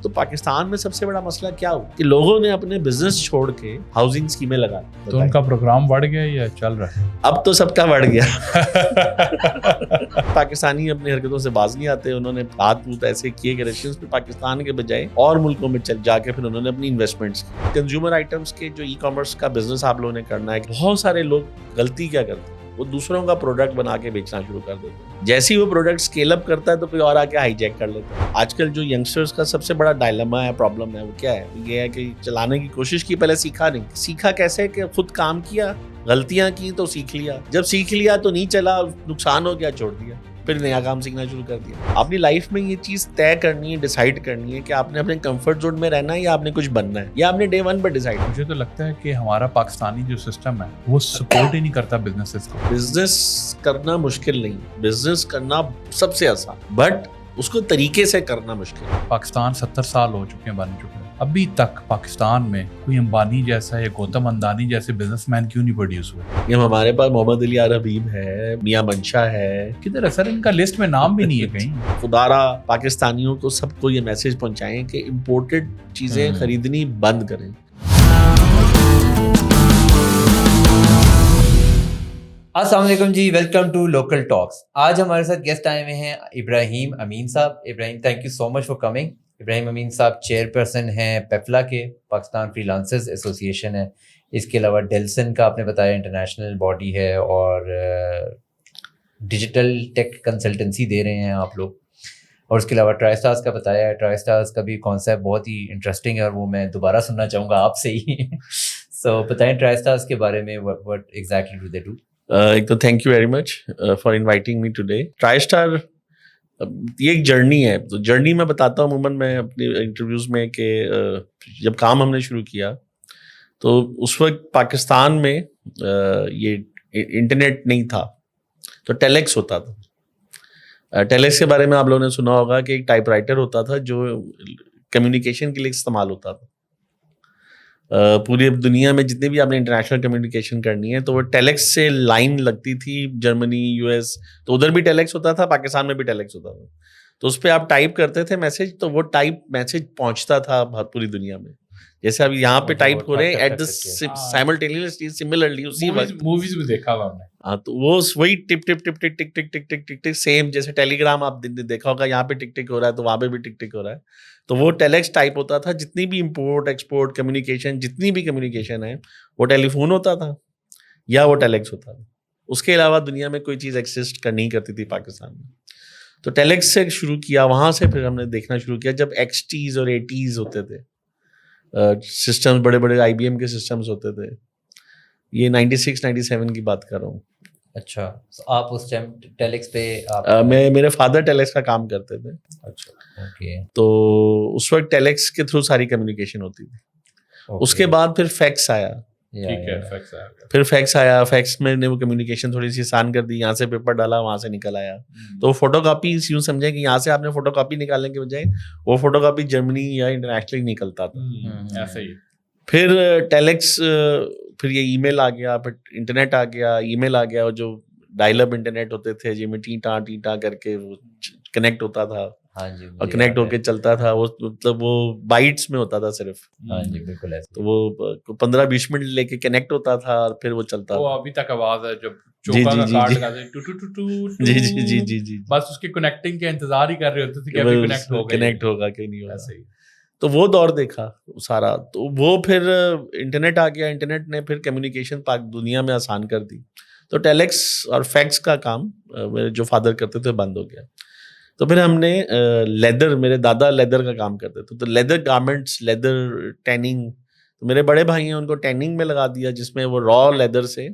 تو پاکستان میں سب سے بڑا مسئلہ کیا ہو کہ لوگوں نے اپنے بزنس چھوڑ کے ہاؤسنگ اسکیمیں لگا دی. تو ان کا پروگرام بڑھ گیا یا چل رہا ہے؟ اب تو سب کا بڑھ گیا. پاکستانی اپنی حرکتوں سے باز نہیں آتے. انہوں نے ہاتھ ووت ایسے کیے کہ رشینز پہ پاکستان کے بجائے اور ملکوں میں چل جا کے پھر انہوں نے اپنی انویسٹمنٹس کی. کنزیومر آئٹمس کے جو ای کامرس کا بزنس آپ لوگوں نے کرنا ہے, بہت سارے لوگ غلطی کیا کرتے ہیں, وہ دوسروں کا پروڈکٹ بنا کے بیچنا شروع کر دیتے ہیں. جیسے ہی وہ پروڈکٹ اسکیل اپ کرتا ہے تو کوئی اور آ کے ہائی جیک کر لیتا ہے. آج کل جو ینگسٹرز کا سب سے بڑا ڈائلما ہے, پرابلم ہے, وہ کیا ہے؟ یہ ہے کہ چلانے کی کوشش کی, پہلے سیکھا نہیں. سیکھا کیسے کہ خود کام کیا, غلطیاں کی تو سیکھ لیا, جب سیکھ لیا تو نہیں چلا, نقصان ہو گیا, چھوڑ دیا, پھر نیا کام سیکھنا شروع کر دیا. اپنی لائف میں یہ چیز طے کرنی ہے, ڈیسائیڈ کرنی ہے کہ آپ نے اپنے کمفرٹ زون میں رہنا ہے یا آپ نے کچھ بننا ہے, یا آپ نے ڈے ون پہ ڈیسائیڈ. مجھے تو لگتا ہے کہ ہمارا پاکستانی جو سسٹم ہے وہ سپورٹ ہی نہیں کرتا بزنسز کو. بزنس کرنا مشکل نہیں, بزنس کرنا سب سے آسان, بٹ اس کو طریقے سے کرنا مشکل ہے. پاکستان 70 سال ہو چکے ہیں, بن چکے ہیں, ابھی تک پاکستان میں کوئی امبانی جیسا یا گوتم ادانی جیسے بزنس مین کیوں نہیں پروڈیوس ہوئے؟ یہ ہمارے پاس محمد علی یار حبیب ہے, میاں منشا ہے, کدھر ہے سر؟ ان کا لسٹ میں نام بھی نہیں ہے کہیں. خدارا پاکستانیوں کو سب کو یہ میسج پہنچائیں کہ امپورٹڈ چیزیں خریدنی بند کریں. السلام علیکم جی, ویلکم ٹو لوکل ٹاکس. آج ہمارے ساتھ گیسٹ آئے ہوئے ہیں ابراہیم امین صاحب. Ibrahim, thank you so much for coming. Ibrahim Amin صاحب چیئر پرسن ہیں پیپلا کے, پاکستان فری لانسرز ایسوسی ایشن ہے. اس کے علاوہ ڈیلسن کا آپ نے بتایا انٹرنیشنل باڈی ہے, اور ڈیجیٹل ٹیک کنسلٹنسی دے رہے ہیں آپ لوگ. اور اس کے علاوہ ٹرائی اسٹارز کا بتایا ہے. ٹرائی اسٹارز کا بھی کانسیپٹ بہت ہی انٹرسٹنگ ہے, اور وہ میں دوبارہ سننا چاہوں گا آپ سے ہی. سو بتائیں ٹرائی اسٹارز کے بارے میں, what exactly do they do? ایک تو thank you very much for inviting me today. Try star یہ ایک جرنی ہے. تو جرنی میں بتاتا ہوں عموماً میں اپنی انٹرویوز میں کہ جب کام ہم نے شروع کیا تو اس وقت پاکستان میں یہ انٹرنیٹ نہیں تھا, تو ٹیلیکس ہوتا تھا. ٹیلیکس کے بارے میں آپ لوگوں نے سنا ہوگا کہ ایک ٹائپ رائٹر ہوتا تھا جو کمیونیکیشن کے لیے استعمال ہوتا تھا. پوری دنیا میں جتنے بھی آپ نے انٹرنیشنل کمیونیکیشن کرنی ہے تو وہ ٹیلیکس سے لائن لگتی تھی. جرمنی, یو ایس, تو ادھر بھی ٹیلیکس ہوتا تھا, پاکستان میں بھی ٹیلیکس ہوتا تھا. تو اس پہ آپ ٹائپ کرتے تھے میسج, تو وہ ٹائپ میسج پہنچتا تھا بہت پوری دنیا میں. جیسے اب یہاں پہ ٹائپ ہو رہے ہیں ایٹ دا سائملٹینیسلی سملرلی اسی وقت موویز میں دیکھا ہوا ہم نے. ہاں, تو وہ وہی ٹپ ٹپ ٹپ ٹک ٹک ٹک ٹک ٹک ٹک ٹک سیم جیسے ٹیلی گرام آپ دیکھا ہوگا, یہاں پہ ٹک ٹک ہو رہا ہے تو وہاں پہ بھی ٹک ٹک ہو رہا ہے. تو وہ ٹیلیکس ٹائپ ہوتا تھا. جتنی بھی امپورٹ ایکسپورٹ کمیونیکیشن, جتنی بھی کمیونیکیشن ہے وہ ٹیلی فون ہوتا تھا یا وہ ٹیلیکس ہوتا تھا. اس کے علاوہ دنیا میں کوئی چیز ایگزسٹ نہیں کرتی تھی پاکستان میں. تو ٹیلیکس سے شروع کیا, وہاں سے پھر ہم نے دیکھنا شروع کیا جب ایکسٹیز اور ایٹیز ہوتے تھے سسٹمز, بڑے بڑے آئی بی ایم کے سسٹمز ہوتے تھے. یہ 96 97 کی بات کر رہا ہوں. اچھا, آپ اس ٹائم ٹیلیکس پہ میرے فادر ٹیلیکس کا کام کرتے تھے. اچھا, اوکے. تو اس وقت ٹیلیکس کے تھرو ساری کمیونیکیشن ہوتی تھی. اس کے بعد پھر فیکس آیا. پھر فیکس آیا, فیکس میں نے وہ کمیونیکیشن تھوڑی سی آسان کر دی. یہاں سے پیپر ڈالا, وہاں سے نکل آیا. تو فوٹو کاپی یوں سمجھیں کہ یہاں سے آپ نے فوٹو کاپی نکالنے کے بجائے وہ فوٹو کاپی جرمنی یا انٹرنیشنلی نکلتا تھا. ایسا ہی. پھر ٹیلیکس, پھر یہ ای میل آ گیا, پھر انٹرنیٹ آ گیا, ای میل آ گیا, اور جو ڈائل اپ انٹرنیٹ ہوتے تھے جی میں ٹیٹا ٹیٹا کر کے وہ کنیکٹ ہوتا تھا, اور کنیکٹ ہو کے چلتا تھا. وہ مطلب وہ بائٹس میں ہوتا تھا صرف. ہاں جی, بالکل ایسا. تو وہ 15-20 منٹ لے کے کنیکٹ ہوتا تھا اور پھر وہ چلتا تھا. وہ ابھی تک آواز ہے جب جی چوکا جی کا جی کارڈ جی لگاتے ہیں, ٹو ٹو ٹو ٹو جی جی جی جی جی, بس اس کے کنیکٹنگ کے انتظار ہی کر رہے ہوتے تھے کہ ابھی کنیکٹ ہوگا, کنیکٹ ہوگا کہ نہیں ہوگا. ایسا ہی. تو وہ دور دیکھا سارا. تو وہ پھر انٹرنیٹ آ گیا. انٹرنیٹ نے پھر کمیونیکیشن پاک دنیا میں آسان کر دی. تو ٹیلیکس اور فیکس کا کام میرے جو فادر کرتے تھے بند ہو گیا. تو پھر ہم نے لیدر, میرے دادا لیدر کا کام کرتے تھے, تو لیدر گارمنٹس, لیدر ٹیننگ. تو میرے بڑے بھائی ہیں, ان کو ٹیننگ میں لگا دیا, جس میں وہ را لیدر سے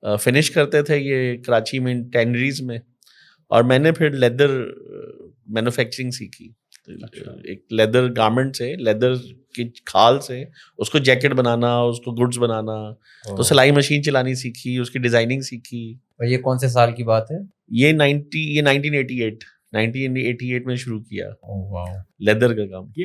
فنش کرتے تھے یہ کراچی میں ٹینریز میں. اور میں نے پھر لیدر مینوفیکچرنگ سیکھی. ایک لیدر گارمنٹ سے, لیدر کی کھال سے اس کو جیکٹ بنانا, اس کو گڈس بنانا. تو سلائی مشین چلانی سیکھی, اس کی ڈیزائننگ سیکھی. اور یہ کون سے سال کی بات ہے؟ یہ 1988 میں شروع کیا لیدر کا کام. یہ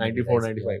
94-95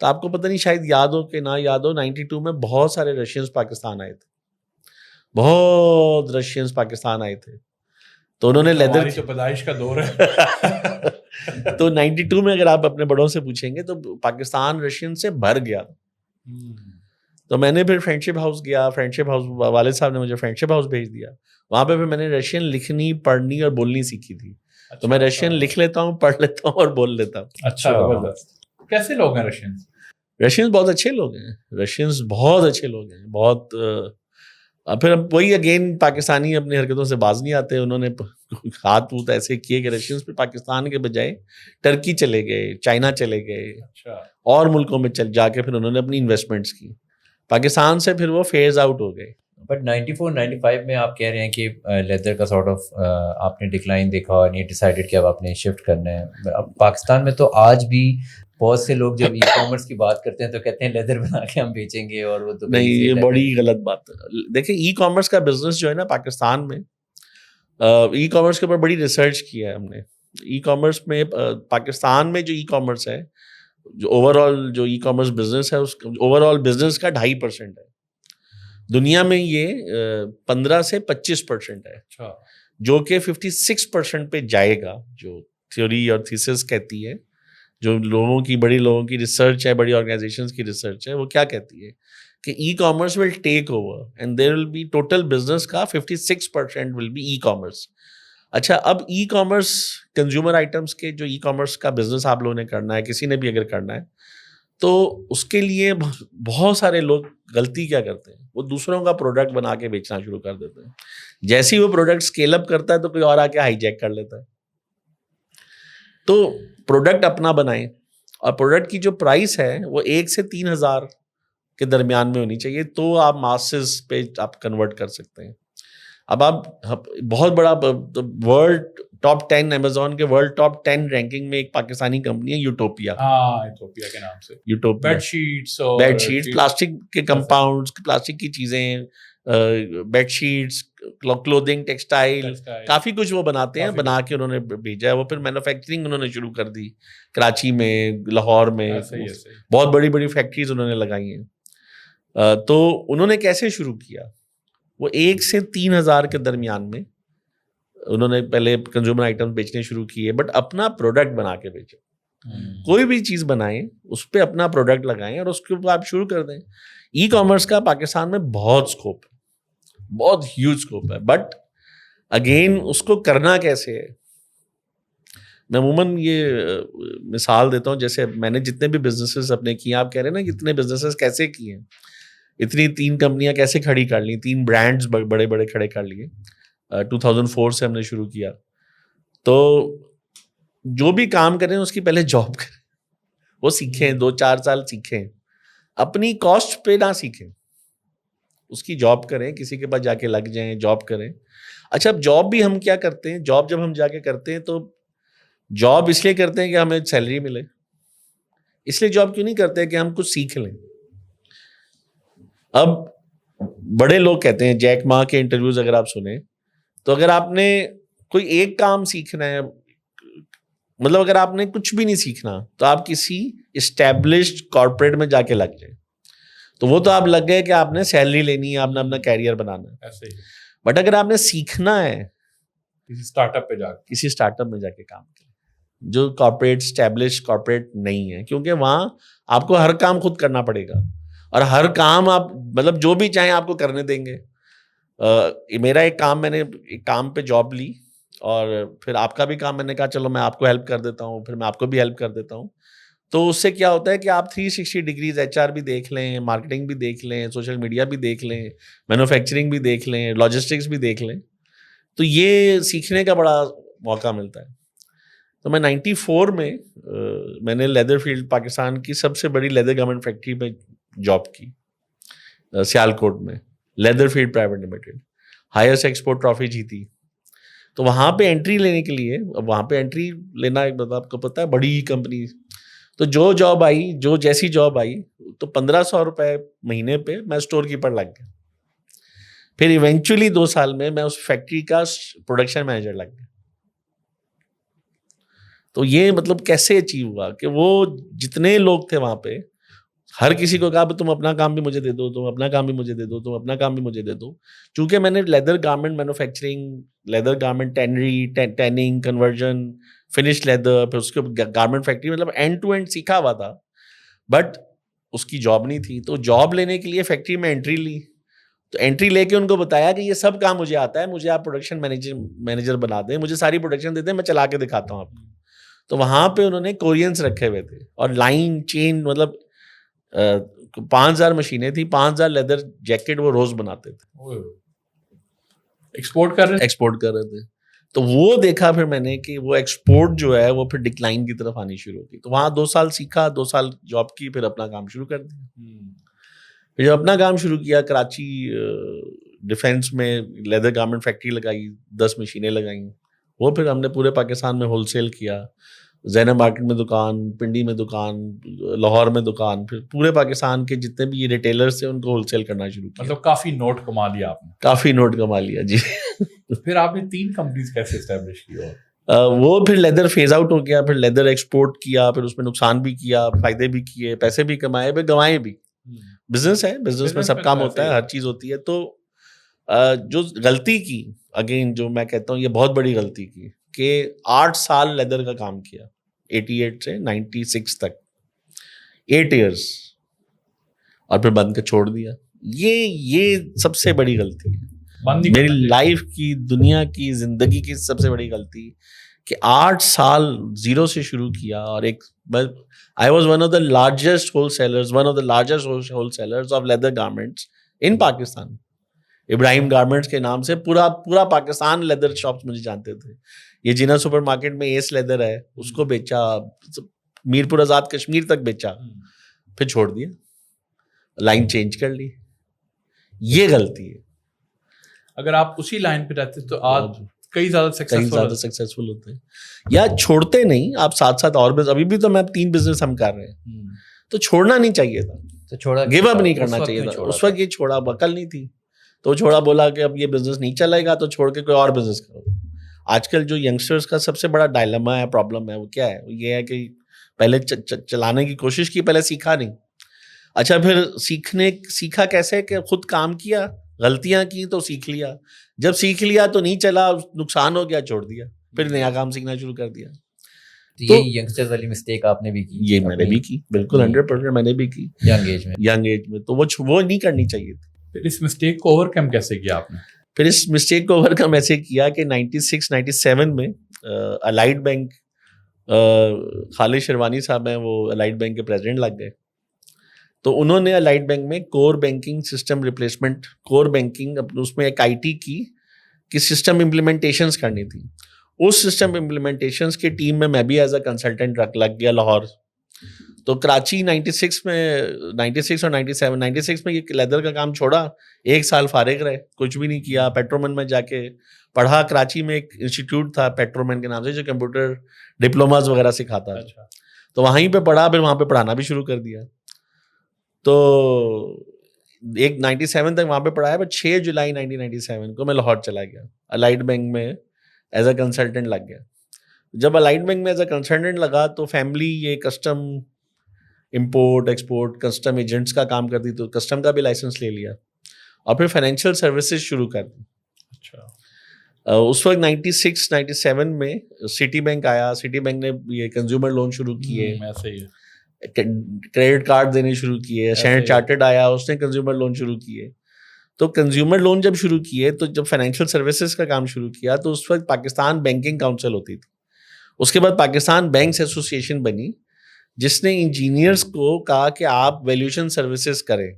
تو آپ کو پتہ نہیں شاید یاد ہو کہ نہ یاد ہو 92 میں بہت سارے رشینز پاکستان آئے تھے, بہت رشینز پاکستان آئے تھے. تو انہوں نے لیدر ہماری تو پیدائش کا دور ہے. تو 92 میں اگر آپ اپنے بڑوں سے پوچھیں گے تو پاکستان رشین سے بھر گیا. تو میں نے پھر فرینڈشپ ہاؤس گیا, فرینڈشپ ہاؤس والد صاحب نے مجھے فرینڈشپ ہاؤس بھیج دیا. وہاں پہ پھر میں نے رشین لکھنی, پڑھنی اور بولنی سیکھی تھی. تو میں رشین لکھ لیتا ہوں, پڑھ لیتا ہوں اور بول لیتا ہوں. اچھا, زبردست. کیسے لوگ ہیں رشینز؟ رشینز بہت اچھے لوگ ہیں, رشینز بہت اچھے لوگ ہیں, بہت. پھر وہی اگین پاکستانی اپنی حرکتوں سے باز نہیں آتے. انہوں نے ہاتھ ووت ایسے کیے کہ رشینز پہ پاکستان کے بجائے ٹرکی چلے گئے, چائنا چلے گئے, اور ملکوں میں جا کے پھر انہوں نے اپنی انویسٹمنٹس کی. پاکستان سے پھر وہ فیز آؤٹ ہو گئے. بٹ 94-95 میں آپ کہہ رہے ہیں کہ لیدر کا سارٹ آف آپ نے ڈکلائن دیکھا اور یہ ڈیسائیڈڈ کہ اب آپ نے شفٹ کرنا ہے. اب پاکستان میں تو آج بھی بہت سے لوگ جب ای کامرس کی بات کرتے ہیں تو کہتے ہیں لیدر بنا کے ہم بیچیں گے, اور وہ تو نہیں, یہ بڑی غلط بات ہے. دیکھیں ای کامرس کا بزنس جو ہے نا پاکستان میں, ای کامرس کے اوپر بڑی ریسرچ کی ہے ہم نے. ای کامرس میں پاکستان میں جو ای کامرس ہے, جو اوور آل جو ای کامرس بزنس ہے, اس اوور آل بزنس کا 2.5% ہے. دنیا میں یہ 15 سے 25% ہے, جو کہ 56% پہ جائے گا. جو تھیوری اور تھیسس کہتی ہے, جو بڑی لوگوں کی ریسرچ ہے, بڑی آرگنائزیشنز کی ریسرچ ہے, وہ کیا کہتی ہے کہ e commerce will take over and there will be total business کا 56% ول بی ای کامرس. اچھا, اب ای کامرس کنزیومر آئٹمس کے جو ای کامرس کا بزنس آپ لوگوں نے کرنا ہے, کسی نے بھی اگر کرنا ہے, تو اس کے لیے بہت سارے لوگ غلطی کیا کرتے ہیں, وہ دوسروں کا پروڈکٹ بنا کے بیچنا شروع کر دیتے ہیں. جیسے ہی وہ پروڈکٹ اسکیل اپ کرتا ہے تو کوئی اور آ کے ہائی جیک کر لیتا ہے. تو پروڈکٹ اپنا بنائیں, اور پروڈکٹ کی جو پرائس ہے وہ 1 سے 3,000 کے درمیان میں ہونی چاہیے, تو آپ ماسز پہ آپ کنورٹ کر سکتے ہیں. اب آپ بہت بڑا ورلڈ ٹاپ 10 امیزون کے ورلڈ ٹاپ 10 رینکنگ میں ایک پاکستانی کمپنی ہے یوٹوپیا. یوٹوپیا کے نام سے. یوٹوپیا بیڈ شیٹس, پلاسٹک کے کمپاؤنڈس, پلاسٹک کی چیزیں, بیڈ شیٹس, کلودنگ, ٹیکسٹائل, کافی کچھ وہ بناتے ہیں. بنا کے انہوں نے بھیجا ہے. وہ پھر مینوفیکچرنگ انہوں نے شروع کر دی کراچی میں, لاہور میں, بہت بڑی بڑی فیکٹریز انہوں نے لگائی ہیں. تو انہوں نے کیسے شروع کیا, وہ 1 سے 3,000 کے درمیان میں انہوں نے پہلے کنزیومر آئٹم بیچنے شروع کیے, بٹ اپنا پروڈکٹ بنا کے بیچے. کوئی بھی چیز بنائیں, اس پہ اپنا پروڈکٹ لگائیں اور اس کے اوپر آپ شروع کر دیں. ای کامرس کا پاکستان میں بہت اسکوپ ہے, بہت ہیوج اسکوپ ہے, بٹ اگین اس کو کرنا کیسے ہے. میں عموماً یہ مثال دیتا ہوں, جیسے میں نے جتنے بھی بزنسز اپنے کیے, آپ کہہ رہے ہیں نا کتنے بزنسز کیسے کیے ہیں, اتنی 3 کمپنیاں کیسے کھڑی کر لی, 3 برانڈز بڑے بڑے کھڑے کر لیے. 2004 سے ہم نے شروع کیا. تو جو بھی کام کریں اس کی پہلے جاب کریں, وہ سیکھیں, 2-4 سال سیکھیں, اپنی کاسٹ پہ نہ سیکھیں, اس کی جاب کریں, کسی کے پاس جا کے لگ جائیں, جاب کریں. اچھا, اب جاب بھی ہم کیا کرتے ہیں, جاب جب ہم جا کے کرتے ہیں تو جاب اس لیے کرتے ہیں کہ ہمیں سیلری ملے, اس لیے جاب کیوں نہیں کرتے کہ ہم کچھ سیکھ لیں. اب بڑے لوگ کہتے ہیں, جیک ما کے انٹرویوز اگر آپ سنیں تو اگر آپ نے کوئی ایک کام سیکھنا ہے, مطلب اگر آپ نے کچھ بھی نہیں سیکھنا تو آپ کسی اسٹیبلشڈ کارپوریٹ میں جا کے لگ جائیں, تو وہ تو آپ لگ گئے کہ آپ نے سیلری لینی ہے, آپ نے اپنا کیریئر بنانا ہے. ایسے ہی. بٹ اگر آپ نے سیکھنا ہے کسی اسٹارٹ اپ میں جا کے کام کریں, جو کارپوریٹ اسٹیبلش کارپوریٹ نہیں ہے, کیونکہ وہاں آپ کو ہر کام خود کرنا پڑے گا, اور ہر کام آپ مطلب جو بھی چاہیں آپ کو کرنے دیں گے. میرا ایک کام, میں نے ایک کام پہ جاب لی, اور پھر آپ کا بھی کام میں نے کہا چلو میں آپ کو ہیلپ کر دیتا ہوں, پھر میں آپ کو بھی ہیلپ کر دیتا ہوں. تو اس سے کیا ہوتا ہے کہ آپ 360 ڈگریز HR بھی دیکھ لیں, مارکیٹنگ بھی دیکھ لیں, سوشل میڈیا بھی دیکھ لیں, مینوفیکچرنگ بھی دیکھ لیں, لاجسٹکس بھی دیکھ لیں. تو یہ سیکھنے کا بڑا موقع ملتا ہے. تو میں 94 میں نے لیدر فیلڈ, پاکستان کی سب سے بڑی لیدر گارمنٹ فیکٹری میں جاب کی, سیالکوٹ میں, leather field private limited, highest export trophy جیتی. تو وہاں پہ انٹری لینے کے لیے, اب وہاں پہ انٹری لینا آپ کو پتہ ہے بڑی کمپنی, تو جو جاب آئی, جو جیسی جاب آئی, تو 1,500 روپے مہینے پہ میں اسٹور کیپر لگ گیا. پھر ایونچولی 2 سال میں اس فیکٹری کا پروڈکشن مینیجر لگ گیا. تو یہ مطلب کیسے اچیو ہوا کہ وہ جتنے لوگ تھے وہاں پہ ہر کسی کو کہا تم اپنا کام بھی مجھے دے دو, تم اپنا کام بھی مجھے دے دو, تم اپنا کام بھی مجھے دے دو. چونکہ میں نے leather garment manufacturing, leather garment tannery, tanning, conversion, finish leather, پھر اس کے گارمنٹ فیکٹری, مطلب اینڈ ٹو اینڈ سیکھا ہوا تھا, بٹ اس کی جاب نہیں تھی. تو جاب لینے کے لیے فیکٹری میں انٹری لی, تو انٹری لے کے ان کو بتایا کہ یہ سب کام مجھے آتا ہے, مجھے آپ پروڈکشن مینیجر بنا دیں, مجھے ساری پروڈکشن دے دیں, میں چلا کے دکھاتا ہوں آپ کو. تو وہاں پہ انہوں نے کورینس رکھے ہوئے تھے, اور لائن چین, مطلب 5,000 مشینیں تھیں, 5,000 لیدر جیکٹ وہ روز بناتے تھے, ایکسپورٹ کر رہے تھے. تو وہ دیکھا پھر میں نے کہ وہ ایکسپورٹ جو ہے وہ پھر ڈکلائن کی طرف آنی شروع ہوگی. تو وہاں 2 سال سیکھا, 2 سال جاب کی, پھر اپنا کام شروع کر دیا. پھر جب اپنا کام شروع کیا, کراچی ڈیفینس میں لیدر گارمنٹ فیکٹری لگائی, 10 مشینیں لگائیں. وہ پھر ہم نے پورے پاکستان میں ہول سیل کیا, زینب مارکیٹ میں دکان, پنڈی میں دکان, لاہور میں دکان, پھر پورے پاکستان کے جتنے بھی ریٹیلرز تھے ان کو ہول سیل کرنا شروع کیا. مطلب کافی نوٹ کما لیا آپ نے. کافی نوٹ کما لیا جی. پھر آپ نے 3 کمپنیز کیسے اسٹیبلش کی؟ وہ پھر لیدر فیز آؤٹ ہو گیا, پھر لیدر ایکسپورٹ کیا, پھر اس میں نقصان بھی کیا, فائدے بھی کیے, پیسے بھی کمائے, پھر گنوائے بھی. بزنس ہے, بزنس میں سب کام ہوتا ہے, ہر چیز ہوتی ہے. تو جو غلطی کی, اگین جو میں کہتا ہوں یہ بہت بڑی غلطی کی, کہ 8 سال لیدر کا کام کیا, 88 سے 96 تک, 8 ایئرس, اور پھر بند کر چھوڑ دیا. یہ سب سے بڑی غلطی ہے میری لائف کی, دنیا کی, زندگی کی سب سے بڑی غلطی, کہ 8 سال زیرو سے شروع کیا. اور ایک I was one of the largest wholesalers, one of the largest wholesalers of leather garments in Pakistan. Ibrahim garments کے نام سے پورا پاکستان لیدر شاپس مجھے جانتے تھے. یہ جینا سپر مارکیٹ میں ایس لیدر ہے, اس کو بیچا, میرپور آزاد کشمیر تک بیچا, پھر چھوڑ دیا, لائن چینج کر لی. یہ غلطی ہے. اگر آپ اسی لائن پہ رہتے تو آج کئی زیادہ سکسیسفل ہوتے ہیں, یا چھوڑتے نہیں آپ ساتھ ساتھ اور ابھی بھی تو میں 3 بزنس ہم کر رہے ہیں, تو چھوڑنا نہیں چاہیے تھا, تو چھوڑا, گیو اپ نہیں کرنا چاہیے تھا. اس وقت یہ چھوڑا, عقل نہیں تھی, تو چھوڑا, بولا کہ اب یہ بزنس نہیں چلے گا تو چھوڑ کے کوئی اور بزنس کرو. آج کل جو ینگسٹرس کا سب سے بڑا ڈائلما ہے, پرابلم ہے, وہ کیا ہے, یہ ہے کہ پہلے چلانے کی کوشش کی, پہلے سیکھا نہیں. اچھا پھر سیکھا کیسے, کہ خود کام کیا, غلطیاں کی تو سیکھ لیا, جب سیکھ لیا تو نہیں چلا, نقصان ہو گیا, چھوڑ دیا, پھر نیا کام سیکھنا شروع کر دیا. تو یہ ینگسٹرز والی مسٹیک آپ نے بھی کی. یہ میں نے بھی کی, بالکل 100% میں نے بھی کی ینگ ایج میں. تو وہ نہیں کرنی چاہیے تھی. پھر اس مسٹیک کو اوور کم کیسے کیا آپ نے؟ پھر اس مسٹیک کو اوور کم ایسے کیا کہ 96-97 میں الائٹ بینک, خالد شیروانی صاحب ہیں, وہ الائٹ بینک کے پریزیڈنٹ لگ گئے. تو انہوں نے الائٹ بینک میں کور بینکنگ سسٹم ریپلیسمنٹ, کور بینکنگ اس میں ایک IT کی سسٹم امپلیمنٹیشنس کرنی تھی. اس سسٹم امپلیمنٹیشنس کی ٹیم میں بھی ایز اے کنسلٹنٹ لگ گیا لاہور. تو کراچی 96 اور 97 میں یہ لیدر کا کام چھوڑا, 1 سال فارغ رہے, کچھ بھی نہیں کیا. پیٹرومین میں جا کے پڑھا, کراچی میں ایک انسٹیٹیوٹ تھا پیٹرومین کے نام سے, جو کمپیوٹر ڈپلوماز وغیرہ سکھاتا ہے. تو وہیں پہ پڑھا, پھر وہاں پہ پڑھانا بھی شروع کر دیا. تو 97 تک وہاں پہ پڑھایا, پر 6 جولائی 1997 کو میں لاہور چلا گیا, الائٹ بینک میں ایز اے کنسلٹنٹ لگ گیا. جب الائٹ بینک میں ایز اے کنسلٹنٹ لگا تو فیملی یہ custom import export custom agents کا کام کرتی, تو کسٹم کا بھی لائسنس لے لیا, اور پھر فائنینشیل سروسز شروع کر دی. اس وقت 96-97 میں سٹی بینک آیا, سٹی بینک نے یہ کنزیومر لون شروع کیے, کریڈٹ کارڈ دینے شروع کیے. اسٹینڈرڈ چارٹرڈ آیا, اس نے کنزیومر لون شروع کیے. تو کنزیومر لون جب شروع کیے, تو جب فائنینشیل سروسز کا کام شروع کیا, تو اس وقت پاکستان بینکنگ کاؤنسل ہوتی تھی. اس کے بعد پاکستان بینکس ایسوسی ایشن بنی, جس نے انجینئرس کو کہا کہ آپ ویلیوشن سروسز کریں.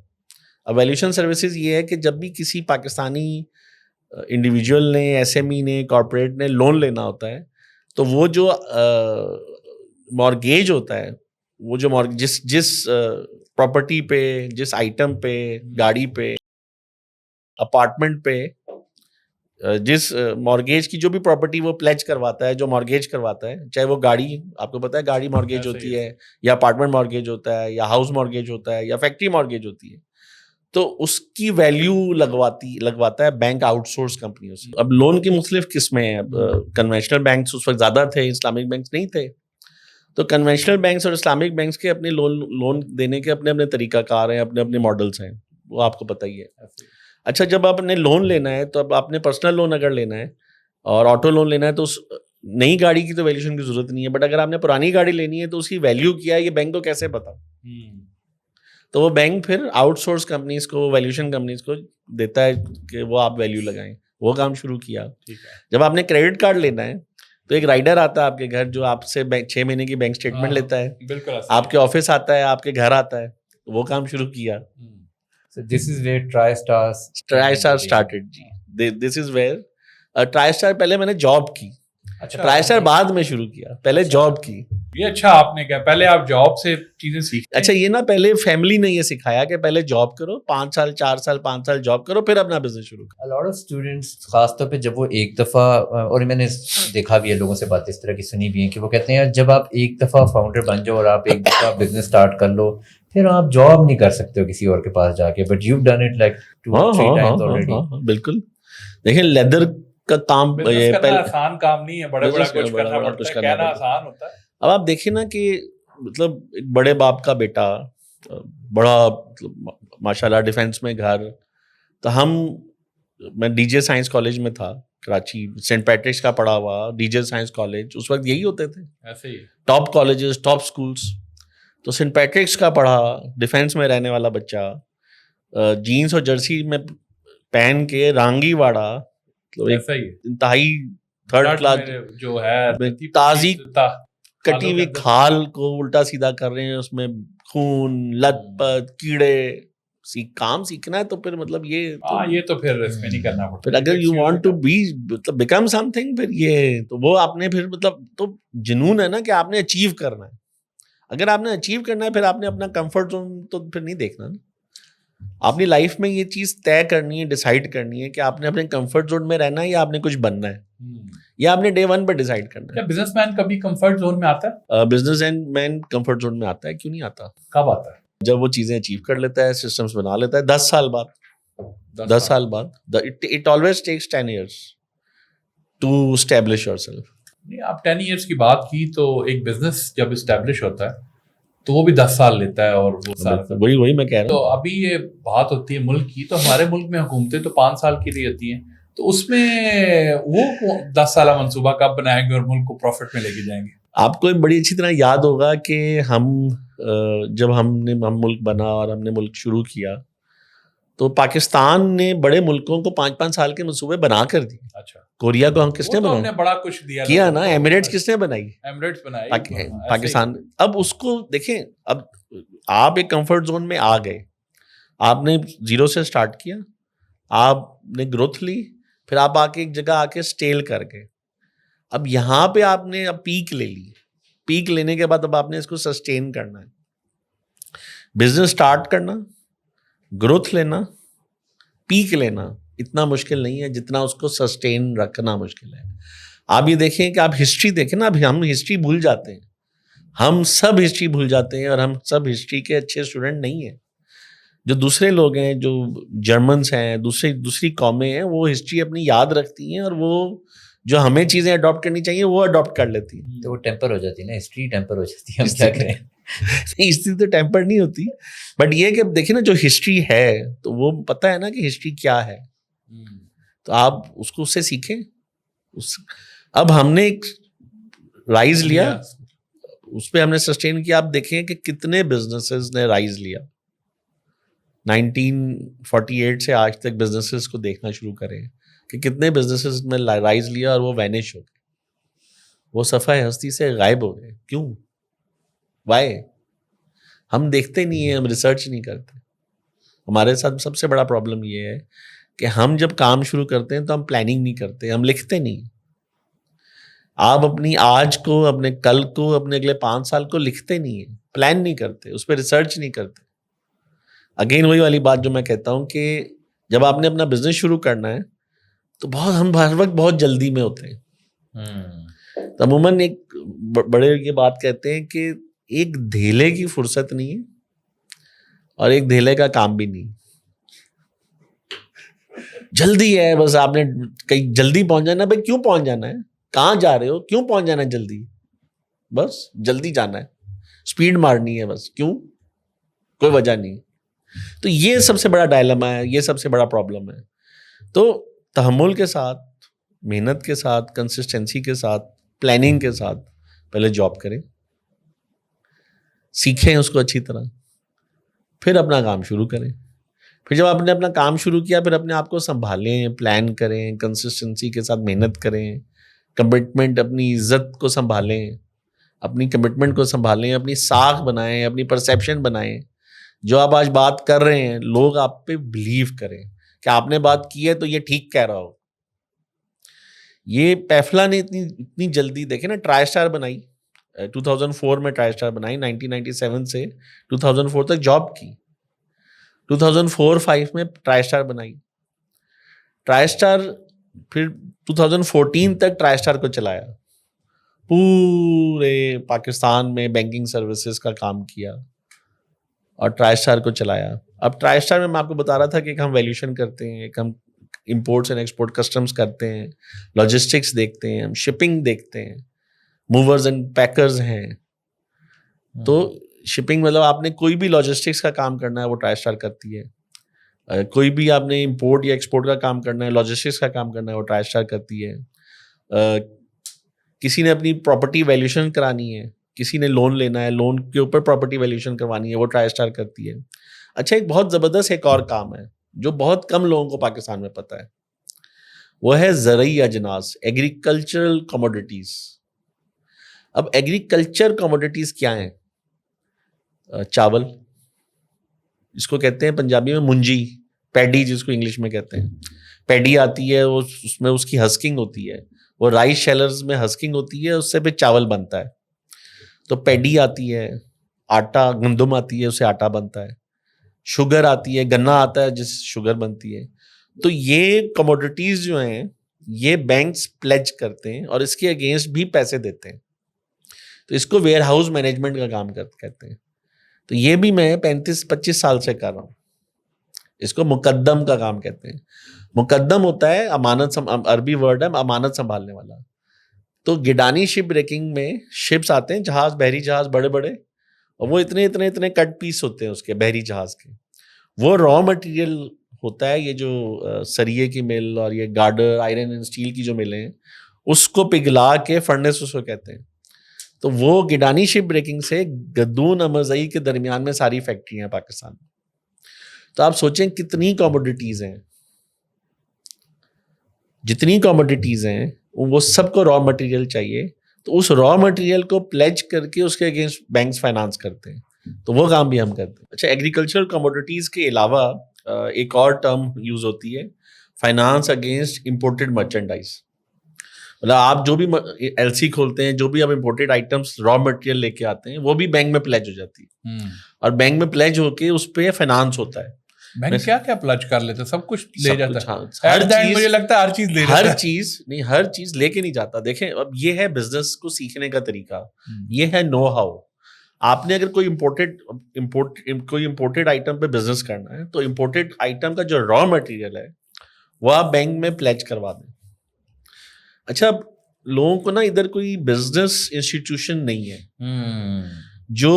اب ویلیوشن سروسز یہ ہے کہ جب بھی کسی پاکستانی انڈیویجول نے, SME نے, کارپوریٹ نے لون لینا ہوتا ہے, تو وہ جو مارگیج ہوتا ہے, وہ جو جس پراپرٹی پہ, جس آئٹم پہ, گاڑی پہ, اپارٹمنٹ پہ, جس مارگیج کی جو بھی پراپرٹی وہ پلیج کرواتا ہے, جو مارگیج کرواتا ہے, چاہے وہ گاڑی, آپ کو پتا ہے گاڑی مارگیج ہوتی ہے, یا اپارٹمنٹ مارگیج ہوتا ہے, یا ہاؤس مارگیج ہوتا ہے, یا فیکٹری مارگیج ہوتی ہے, تو اس کی ویلیو لگواتا ہے بینک آؤٹ سورس کمپنیوں سے. اب لون کی مختلف قسمیں ہیں. اب کنونشنل بینکس اس وقت زیادہ تھے, اسلامک بینکس نہیں تھے. تو کنونشنل بینکس اور اسلامک بینکس کے اپنے لون دینے کے اپنے اپنے طریقہ کار ہیں, اپنے اپنے ماڈلس ہیں, وہ آپ کو پتہ ہی ہے. اچھا, جب آپ نے لون لینا ہے تو اب آپ نے پرسنل لون اگر لینا ہے اور آٹو لون لینا ہے تو اس نئی گاڑی کی تو ویلیوشن کی ضرورت نہیں ہے, بٹ اگر آپ نے پرانی گاڑی لینی ہے تو اس کی ویلیو کیا ہے یہ بینک کو کیسے پتا؟ تو وہ بینک پھر آؤٹ سورس کمپنیز کو, ویلیوشن کمپنیز کو دیتا ہے کہ وہ آپ ویلیو لگائیں. وہ کام شروع کیا. جب آپ نے کریڈٹ کارڈ لینا ہے تو ایک رائڈر آتا ہے آپ کے گھر جو آپ سے 6 مہینے کی بینک اسٹیٹمنٹ لیتا ہے, آپ کے آفس آتا ہے, آپ کے گھر آتا ہے, وہ کام شروع کیا. So this is where TriStar started G. This is where TriStar پہلے میں نے جاب کی, TriStar بعد میں شروع کیا, پہلے جاب کی. یہ اچھا آپ نے کہا پہلے آپ جاب سے چیزیں سیکھتے. اچھا, یہ نا پہلے فیملی نے یہ سکھایا کہ پہلے جاب کرو 5 سال 4 سال 5 سال جاب کرو پھر اپنا بزنس شروع کرو. A lot of students خاص طور پہ جب وہ ایک دفعہ, اور میں نے دیکھا بھی ہے لوگوں سے باتیں اس طرح کی سنی بھی ہیں کہ وہ کہتے ہیں جب آپ ایک دفعہ فاؤنڈر بن جاؤ اور آپ ایک دفعہ بزنس اسٹارٹ کر لو پھر آپ جاب نہیں کر سکتے ہو کسی اور کے پاس جا کے, but you done it like 2-3 times already. بالکل. دیکھیں لیدر کا کام آسان کام نہیں ہے, بڑے بڑا کچھ کرنا پڑتا ہے, کہنا آسان ہوتا ہے. اب آپ دیکھیں نا کہ مطلب ایک بڑے باپ کا بیٹا, بڑا ماشاء اللہ ڈیفینس میں گھر, تو میں ڈی جے سائنس کالج میں تھا کراچی, سینٹ پیٹرکس کا پڑھا ہوا, ڈی جے سائنس کالج اس وقت یہی ہوتے تھے, ایسے ہی ٹاپ کالجز ٹاپ اسکولس. تو سینٹ پیٹرکس کا پڑھا, ڈیفینس میں رہنے والا بچہ, جینس اور جرسی میں پہن کے رانگی واڑا, انتہائی تھرڈ کلاس جو ہے تازی کٹی ہوئی کھال کو الٹا سیدھا کر رہے ہیں, اس میں خون لت پت کیڑے. کام سیکھنا ہے تو پھر مطلب یہ تو پھر اس میں نہیں کرنا پڑتا. پھر اگر یو وانٹ ٹو بی مطلب بیکم سم تھنگ, پھر یہ تو وہ آپ نے پھر مطلب تو جنون ہے نا کہ آپ نے اچیو کرنا ہے. اگر آپ نے اچیو کرنا ہے پھر آپ نے اپنا کمفرٹ زون تو پھر نہیں دیکھنا نا. اپنی لائف میں یہ چیز طے کرنی ہے, ڈیسائیڈ کرنی ہے کہ آپ نے اپنے کمفرٹ زون میں رہنا ہے یا آپ نے کچھ بننا ہے, یا آپ نے ڈے 1 پہ ڈیسائیڈ کرنا ہے. کیا بزنس مین کبھی کمفرٹ زون میں آتا ہے؟ بزنس مین کمفرٹ زون میں آتا ہے, کیوں نہیں آتا؟ کب آتا ہے؟ جب وہ چیزیں اچیو کر لیتا ہے, سسٹمز بنا لیتا ہے. 10 سال بعد, 10 سال بعد. It always takes 10 years to establish yourself. نہیں, آپ 10 ایئرس کی بات کی تو ایک بزنس جب اسٹیبلش ہوتا ہے تو وہ بھی 10 سال لیتا ہے, اور وہ سارا وہی میں کہہ رہا ہوں. تو ابھی یہ بات ہوتی ہے ملک کی, تو ہمارے ملک میں حکومتیں تو 5 سال کی لیے ہوتی ہیں, تو اس میں وہ 10 سالہ منصوبہ کب بنائیں گے اور ملک کو پروفٹ میں لے کے جائیں گے؟ آپ کو بڑی اچھی طرح یاد ہوگا کہ جب ہم ملک بنا اور ہم نے ملک شروع کیا تو پاکستان نے بڑے ملکوں کو 5-5 سال کے منصوبے بنا کر دیے. اچھا, کوریا کو ہم کس نے بنایا؟ بڑا کچھ دیا کیا نا, ایمریٹس کس نے بنائی؟ ایمریٹس بنائی پاکستان. اب اس کو دیکھیں, اب آپ ایک کمفرٹ زون میں آ گئے, آپ نے 0 سے سٹارٹ کیا, آپ نے گروتھ لی, پھر آپ آ کے ایک جگہ آ کے اسٹیل کر گئے. اب یہاں پہ آپ نے اب پیک لے لی, پیک لینے کے بعد اب آپ نے اس کو سسٹین کرنا ہے. بزنس سٹارٹ کرنا, گروتھ لینا, پیک لینا اتنا مشکل نہیں ہے جتنا اس کو سسٹین رکھنا مشکل ہے. آپ یہ دیکھیں کہ آپ ہسٹری دیکھیں نا, اب ہم ہسٹری بھول جاتے ہیں, ہم سب ہسٹری بھول جاتے ہیں, اور ہم سب ہسٹری کے اچھے اسٹوڈنٹ نہیں ہیں. جو دوسرے لوگ ہیں, جو جرمنس ہیں, دوسری قومیں ہیں, وہ ہسٹری اپنی یاد رکھتی ہیں, اور وہ جو ہمیں چیزیں اڈاپٹ کرنی چاہیے وہ اڈاپٹ کر لیتی ہیں. تو وہ ٹیمپر ہو جاتی ہے نا, ہسٹری ٹیمپر ہو جاتی ہے, ہم کیا کریں. ہسٹری تو ٹیمپر نہیں ہوتی, بٹ یہ کہ دیکھیں نا جو ہسٹری ہے تو وہ پتہ ہے نا کہ ہسٹری کیا ہے, تو آپ اس کو اس سے سیکھیں. اب ہم نے ایک رائز لیا, اس پہ ہم نے سسٹین کیا. آپ دیکھیں کہ کتنے بزنسز نے رائز لیا. 1948 سے آج تک بزنسز کو دیکھنا شروع کریں کہ کتنے بزنسز میں رائز لیا اور وہ وینش ہو گئے, وہ صفحہ ہستی سے غائب ہو گئے. کیوں؟ وائی؟ ہم دیکھتے نہیں ہیں, ہم ریسرچ نہیں کرتے. ہمارے ساتھ سب سے بڑا پرابلم یہ ہے کہ ہم جب کام شروع کرتے ہیں تو ہم پلاننگ نہیں کرتے, ہم لکھتے نہیں. آپ اپنی آج کو, اپنے کل کو, اپنے اگلے 5 سال کو لکھتے نہیں ہیں, پلان نہیں کرتے, اس پہ ریسرچ نہیں کرتے. اگین وہی والی بات جو میں کہتا ہوں کہ جب آپ نے اپنا بزنس شروع کرنا ہے تو ہم ہر وقت بہت جلدی میں ہوتے ہیں. عموماً ایک بڑے یہ بات کہتے ہیں کہ ایک دھیلے کی فرصت نہیں ہے اور ایک دھیلے کا کام بھی نہیں. جلدی ہے, بس آپ نے کہیں جلدی پہنچ جانا. بھائی کیوں پہنچ جانا ہے, کہاں جا رہے ہو, کیوں پہنچ جانا ہے جلدی؟ بس جلدی جانا ہے, اسپیڈ مارنی ہے بس, کیوں, کوئی وجہ نہیں. تو یہ سب سے بڑا ڈائلما ہے, یہ سب سے بڑا پرابلم ہے. تو تحمل کے ساتھ, محنت کے ساتھ, کنسسٹنسی کے ساتھ, پلاننگ کے ساتھ پہلے جاب کریں, سیکھیں اس کو اچھی طرح, پھر اپنا کام شروع کریں. پھر جب آپ نے اپنا کام شروع کیا, پھر اپنے آپ کو سنبھالیں, پلان کریں, کنسسٹنسی کے ساتھ محنت کریں, کمٹمنٹ, اپنی عزت کو سنبھالیں, اپنی کمٹمنٹ کو سنبھالیں, اپنی ساکھ بنائیں, اپنی پرسیپشن بنائیں. جو آپ آج بات کر رہے ہیں, لوگ آپ پہ بلیو کریں کہ آپ نے بات کی ہے تو یہ ٹھیک کہہ رہا ہو. یہ پیفلا نے اتنی جلدی, دیکھیں نا, ٹرائی اسٹار بنائی 2004 میں, ٹرائی اسٹار بنائی 1997 سے 2004 تک جاب کی, 2004-05 میں ٹرائی اسٹار بنائی, ٹرائی اسٹار پھر 2014 تک ٹرائی اسٹار کو چلایا, پورے پاکستان میں بینکنگ سروسز کا کام کیا اور ٹرائی اسٹار کو چلایا. اب ٹرائی اسٹار میں آپ کو بتا رہا تھا کہ ہم ویلیوشن کرتے ہیں, ایک ہم امپورٹس اینڈ ایکسپورٹ کسٹمز کرتے ہیں, لاجسٹکس دیکھتے ہیں, ہم شپنگ دیکھتے ہیں, موورز اینڈ پیکرز ہیں. تو شپنگ مطلب آپ نے کوئی بھی لاجسٹکس کا کام کرنا ہے وہ ٹرائی اسٹار کرتی ہے, کوئی بھی آپ نے امپورٹ یا ایکسپورٹ کا کام کرنا ہے, لاجسٹکس کا کام کرنا ہے, وہ ٹرائی اسٹار کرتی ہے. کسی نے اپنی پراپرٹی ویلیوشن کرانی ہے, کسی نے لون لینا ہے, لون کے اوپر پراپرٹی ویلیوشن کروانی ہے, وہ ٹرائی اسٹار کرتی ہے. اچھا, ایک بہت زبردست ایک اور کام ہے جو بہت کم لوگوں کو پاکستان میں پتہ ہے, وہ ہے زرعی اجناس, ایگریکلچرل کموڈیٹیز. اب ایگریکلچر کموڈیٹیز کیا ہیں؟ چاول, جس کو کہتے ہیں پنجابی میں منجی, پیڈی جس کو انگلش میں کہتے ہیں. پیڈی آتی ہے, اس میں اس کی ہسکنگ ہوتی ہے, وہ رائس شیلرز میں ہسکنگ ہوتی ہے, اس سے پھر چاول بنتا ہے. تو پیڈی آتی ہے, آٹا, گندم آتی ہے, اس سے آٹا بنتا ہے. شوگر آتی ہے, گنا آتا ہے جس شوگر بنتی ہے. تو یہ کموڈیٹیز جو ہیں یہ بینکس پلیج کرتے ہیں اور اس کے اگینسٹ بھی پیسے دیتے ہیں. تو اس کو ویئر ہاؤس مینجمنٹ کا کام کہتے ہیں. تو یہ بھی میں 35-25 سال سے کر رہا ہوں. اس کو مقدم کا کام کہتے ہیں. مقدم ہوتا ہے امانت, عربی ورڈ ہے امانت سنبھالنے والا. تو گڈانی شپ بریکنگ میں شپس آتے ہیں, جہاز, بحری جہاز بڑے بڑے, اور وہ اتنے کٹ پیس ہوتے ہیں اس کے بحری جہاز کے. وہ را مٹیریل ہوتا ہے, یہ جو سریے کی مل اور یہ گارڈر, آئرن اینڈ اسٹیل کی جو ملیں ہیں, اس کو پگھلا کے فرنس اس کو کہتے ہیں. تو وہ گڈانی شپ بریکنگ سے گدون امرزئی کے درمیان میں ساری فیکٹری ہیں پاکستان میں. تو آپ سوچیں کتنی کموڈیٹیز ہیں, جتنی کموڈیٹیز ہیں وہ سب کو را مٹیریل چاہیے. تو اس را مٹیریل کو پلیج کر کے اس کے اگینسٹ بینکس فائنانس کرتے ہیں. تو وہ کام بھی ہم کرتے ہیں. اچھا, ایگریکلچرل کموڈیٹیز کے علاوہ ایک اور ٹرم یوز ہوتی ہے, فائنانس اگینسٹ امپورٹڈ مرچنڈائز. مطلب آپ جو بھی ایل سی کھولتے ہیں, جو بھی آپ امپورٹڈ آئٹمس را مٹیریل لے کے آتے ہیں, وہ بھی بینک میں پلیج ہو جاتی ہے. اور بینک میں پلیج ہو کے اس پہ فائنانس ہوتا ہے. بینک کیا کیا پلج کر لیتے, سب کچھ لے جاتا ہے, ہر چیز, مجھے لگتا ہے ہر چیز لے جاتا ہے. ہر چیز لے کے نہیں جاتا. دیکھیں, اب یہ ہے بزنس کو سیکھنے کا طریقہ, یہ ہے نو ہاؤ. آپ نے اگر کوئی امپورٹڈ آئٹم پہ بزنس کرنا ہے تو امپورٹڈ آئٹم کا جو را مٹیریل ہے وہ آپ بینک میں پلیج کروا دیں. اچھا, اب لوگوں کو نا ادھر کوئی بزنس انسٹیٹیوشن نہیں ہے جو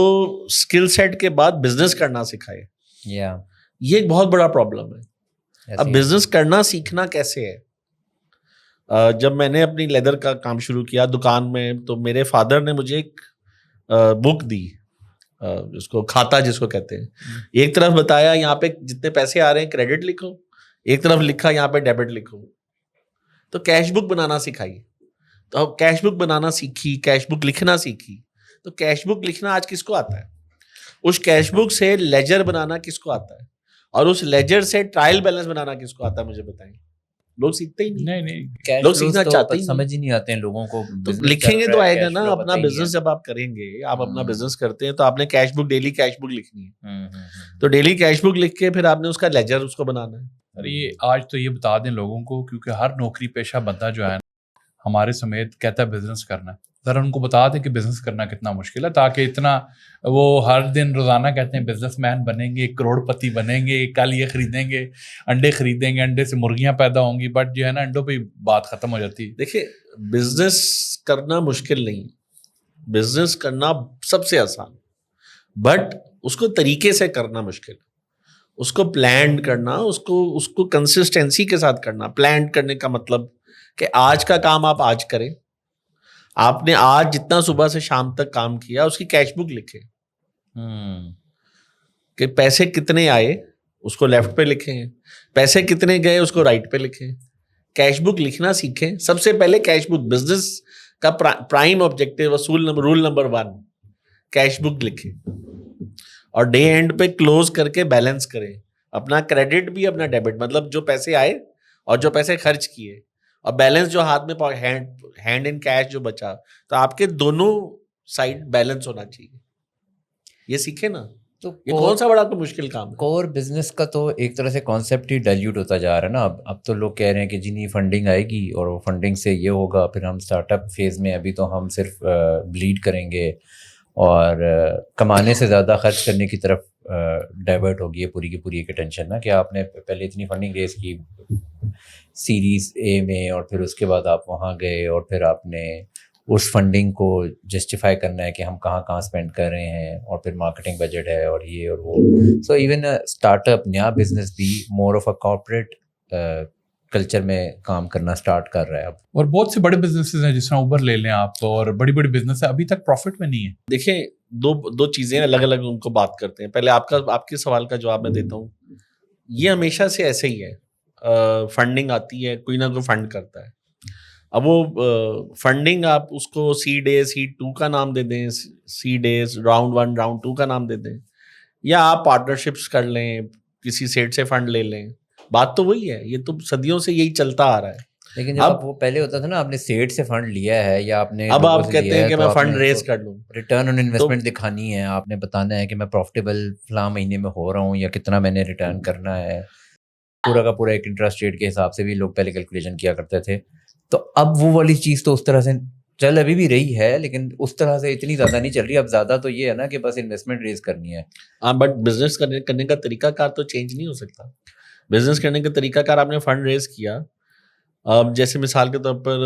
اسکل سیٹ کے بعد بزنس کرنا سکھائے. یہ ایک بہت بڑا پرابلم ہے. اب بزنس کرنا سیکھنا کیسے ہے؟ جب میں نے اپنی لیدر کا کام شروع کیا دکان میں, تو میرے فادر نے مجھے ایک بک دی, اس کو کھاتا جس کو کہتے ہیں. ایک طرف بتایا یہاں پہ جتنے پیسے آ رہے ہیں کریڈٹ لکھو, ایک طرف لکھا یہاں پہ ڈیبٹ لکھو. تو کیش بک بنانا سکھائی. تو اب کیش بک بنانا سیکھی, کیش بک لکھنا سیکھی. تو کیش بک لکھنا آج کس کو آتا ہے؟ اس کیش بک سے لیجر بنانا کس کو آتا ہے؟ اور اس لیجر سے ٹرائل بیلنس بنانا کس کو آتا ہے؟ مجھے بتائیں. لوگ سیکھتے ہی نہیں, لوگ سیکھنا چاہتے ہی سمجھ ہی نہیں آتے ہیں لوگوں کو. لکھیں گے تو آئے گا نا. اپنا بزنس جب آپ کریں گے, آپ اپنا بزنس کرتے ہیں تو آپ نے cash book, daily cash book لکھنی ہے. تو ڈیلی کیش بک لکھ کے پھر آپ نے اس کا لیجر اس کو بنانا ہے. ارے یہ آج تو یہ بتا دیں لوگوں کو, کیونکہ ہر نوکری پیشہ بندہ جو ہے ہمارے سمیت کہتا ہے بزنس کرنا ہے, ذرا ان کو بتا دیں کہ بزنس کرنا کتنا مشکل ہے, تاکہ اتنا وہ ہر دن روزانہ کہتے ہیں بزنس مین بنیں گے, کروڑ پتی بنیں گے, کل یہ خریدیں گے, انڈے خریدیں گے, انڈے سے مرغیاں پیدا ہوں گی, بٹ جو ہے نا انڈوں پہ بات ختم ہو جاتی ہے. دیکھیں, بزنس کرنا مشکل نہیں, بزنس کرنا سب سے آسان, بٹ اس کو طریقے سے کرنا مشکل, اس کو پلانڈ کرنا, اس کو کنسسٹینسی کے ساتھ کرنا. پلانڈ کرنے کا مطلب کہ آج کا کام آپ آج کریں, آپ نے آج جتنا صبح سے شام تک کام کیا اس کی کیش بک لکھیں, کہ پیسے کتنے آئے اس کو لیفٹ پہ لکھیں, پیسے کتنے گئے اس کو رائٹ پہ لکھیں. کیش بک لکھنا سیکھیں. سب سے پہلے کیش بک, بزنس کا prime objective, roll number 1 cash book لکھیں, اور ڈے اینڈ پہ کلوز کر کے بیلنس کریں, اپنا کریڈٹ بھی اپنا ڈیبٹ, مطلب جو پیسے آئے اور جو پیسے خرچ کیے, اور بیلنس جو ہاتھ میں ہینڈ ان کیش جو بچا, تو آپ کے دونوں سائڈ بیلنس ہونا چاہیے. یہ سیکھے نا, تو یہ کون سا بڑا کوئی مشکل کام ہے. کور بزنس کا تو ایک طرح سے کانسیپٹ ہی ڈائلیوٹ ہوتا جا رہا ہے نا. اب تو لوگ کہہ رہے ہیں کہ جی نہیں فنڈنگ آئے گی اور وہ فنڈنگ سے یہ ہوگا, پھر ہم اسٹارٹ اپ فیز میں, ابھی تو ہم صرف بلیڈ کریں گے اور کمانے سے زیادہ خرچ کرنے کی طرف ڈائیورٹ ہوگی. یہ پوری کی پوری ایک ٹینشن نا کہ آپ نے پہلے اتنی فنڈنگ ریز کی سیریز اے میں, اور پھر اس کے بعد آپ وہاں گئے, اور پھر آپ نے اس فنڈنگ کو جسٹیفائی کرنا ہے کہ ہم کہاں کہاں اسپینڈ کر رہے ہیں, اور پھر مارکیٹنگ بجٹ ہے اور یہ اور وہ. سو ایون اسٹارٹ اپ نیا بزنس بھی more of a corporate culture میں کام کرنا اسٹارٹ کر رہا ہے اب. اور بہت سے بڑے بزنسز ہیں, جس طرح اوبر لے لیں آپ, اور بڑی بڑی بزنس ہے ابھی تک پروفٹ میں نہیں ہے. دیکھیں دو چیزیں الگ الگ ان کو بات کرتے ہیں. پہلے آپ کے سوال کا جواب میں دیتا ہوں. یہ ہمیشہ سے ایسے ہی ہے, فنڈنگ آتی ہے, کوئی نہ کوئی فنڈ کرتا ہے. اب وہ فنڈنگ آپ اس کو سیڈ اے سیڈ 2 کا نام دے دیں, سیڈ اے راؤنڈ 1 راؤنڈ 2 کا نام دے دیں, یا آپ پارٹنرشپس کر لیں, کسی سیٹ سے فنڈ لے لیں, بات تو وہی ہے. یہ تو صدیوں سے یہی چلتا آ رہا ہے. لیکن جب وہ پہلے ہوتا تھا نا, آپ نے سیٹ سے فنڈ لیا ہے یا آپ نے, اب آپ کہتے ہیں کہ میں فنڈ ریز کر لوں, ریٹرن آن انویسٹمنٹ دکھانی ہے, آپ نے بتانا ہے کہ میں پروفٹیبل فلاں مہینے میں ہو رہا ہوں یا کتنا میں نے ریٹرن کرنا ہے. پورا کا پورا ایک انٹرسٹ ریٹ کے حساب سے بھی لوگ پہلے کیلکولیشن کیا کرتے تھے. تو اب وہ والی چیز تو اس طرح سے چل ابھی بھی رہی ہے, لیکن اس طرح سے اتنی زیادہ نہیں چل رہی. اب زیادہ تو یہ ہے نا کہ بس انویسٹمنٹ ریز کرنی ہے. ہاں, بٹ بزنس کرنے کا طریقہ کار تو چینج نہیں ہو سکتا. بزنس کرنے کا طریقہ کار, آپ نے فنڈ ریز کیا, اب جیسے مثال کے طور پر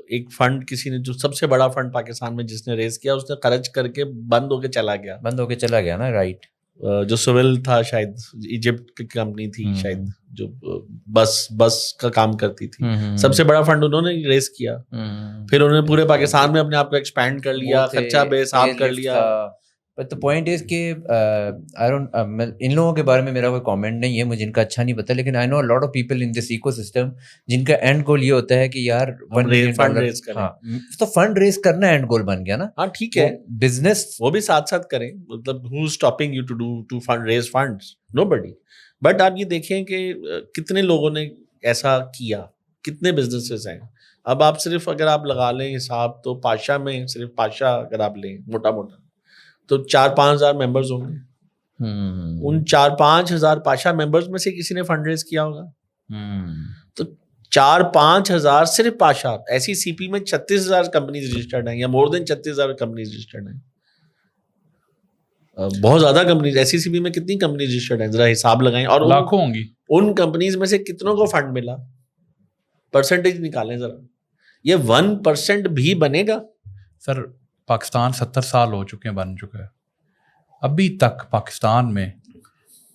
ایک فنڈ کسی نے, جو سب سے بڑا فنڈ پاکستان میں جس نے ریز کیا, اس نے خرچ کر کے بند ہو کے چلا گیا نا, رائٹ. جو سویل تھا, شاید ایجپٹ کی کمپنی تھی شاید, جو بس کا کام کرتی تھی, سب سے بڑا فنڈ انہوں نے ریز کیا. پھر انہوں نے پورے پاکستان میں اپنے آپ کو ایکسپینڈ کر لیا, خرچہ بے حساب کر لیا. But the point is کہ ان لوگوں کے بارے میں میرا کوئی کامنٹ نہیں ہے, مجھے ان کا اچھا نہیں پتا, لیکن I know a lot of people in this ecosystem جن کا اینڈ گول یہ ہوتا ہے کہ یار فنڈ ریز کریں. تو فنڈ ریز کرنا اینڈ گول بن گیا نا. ہاں ٹھیک ہے, بزنس وہ بھی ساتھ ساتھ کریں, مطلب who is stopping you to fund raise funds? Nobody. But آپ یہ دیکھیں کہ کتنے لوگوں نے ایسا کیا, کتنے بزنسز ہیں. اب آپ صرف اگر آپ لگا لیں حساب, تو پاشا میں صرف پاشا اگر آپ لیں موٹا موٹا, تو 4-5 ہزار ممبرز ہوں گے. ان 4-5 ہزار پاشا ممبرز میں سے کسی نے فنڈ ریز کیا ہوگا. تو 4-5 ہزار صرف پاشا. ایسی سی پی میں 36,000 کمپنیز رجسٹرڈ ہیں, یا مور دین 36,000 کمپنیز رجسٹرڈ ہیں. بہت زیادہ کمپنیز. ایسی سی پی میں کتنی کمپنیز رجسٹرڈ ہیں, ذرا حساب لگائیں. اور لاکھوں ہوں گی. ان کمپنیز میں سے کتنوں کو فنڈ ملا, پرسنٹیج نکالیں ذرا. یہ 1% بھی بنے گا. سر پاکستان 70 سال ہو چکے ہیں, بن چکا ہے, ابھی تک پاکستان میں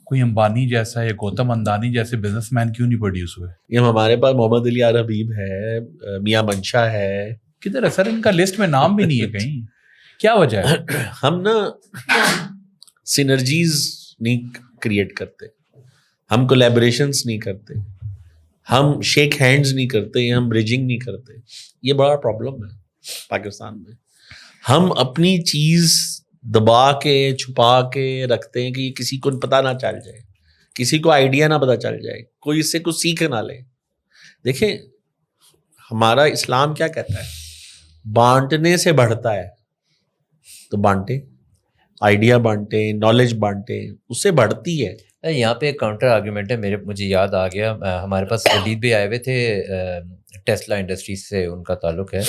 کوئی امبانی جیسا یا گوتم اندانی جیسے بزنس مین کیوں نہیں پروڈیوس ہوئے؟ یہ ہمارے پاس محمد علی یار حبیب ہے, میاں منشا ہے. کدھر ہے سر؟ ان کا لسٹ میں نام بھی نہیں ہے کہیں. کیا وجہ ہے؟ ہم نا سینرجیز نہیں کریٹ کرتے, ہم کولیبریشنس نہیں کرتے, ہم شیک ہینڈز نہیں کرتے, ہم بریجنگ نہیں کرتے. یہ بڑا پرابلم ہے پاکستان میں. ہم اپنی چیز دبا کے چھپا کے رکھتے ہیں کہ یہ کسی کو پتہ نہ چل جائے, کسی کو آئیڈیا نہ پتہ چل جائے, کوئی اس سے کچھ سیکھ نہ لے. دیکھیں ہمارا اسلام کیا کہتا ہے, بانٹنے سے بڑھتا ہے. تو بانٹے, آئیڈیا بانٹے, نالج بانٹے, اس سے بڑھتی ہے. یہاں پہ ایک کاؤنٹر آرگیومنٹ ہے, مجھے یاد آ گیا. ہمارے پاس ولید بھی آئے ہوئے تھے, ٹیسلا انڈسٹریز سے ان کا تعلق ہے,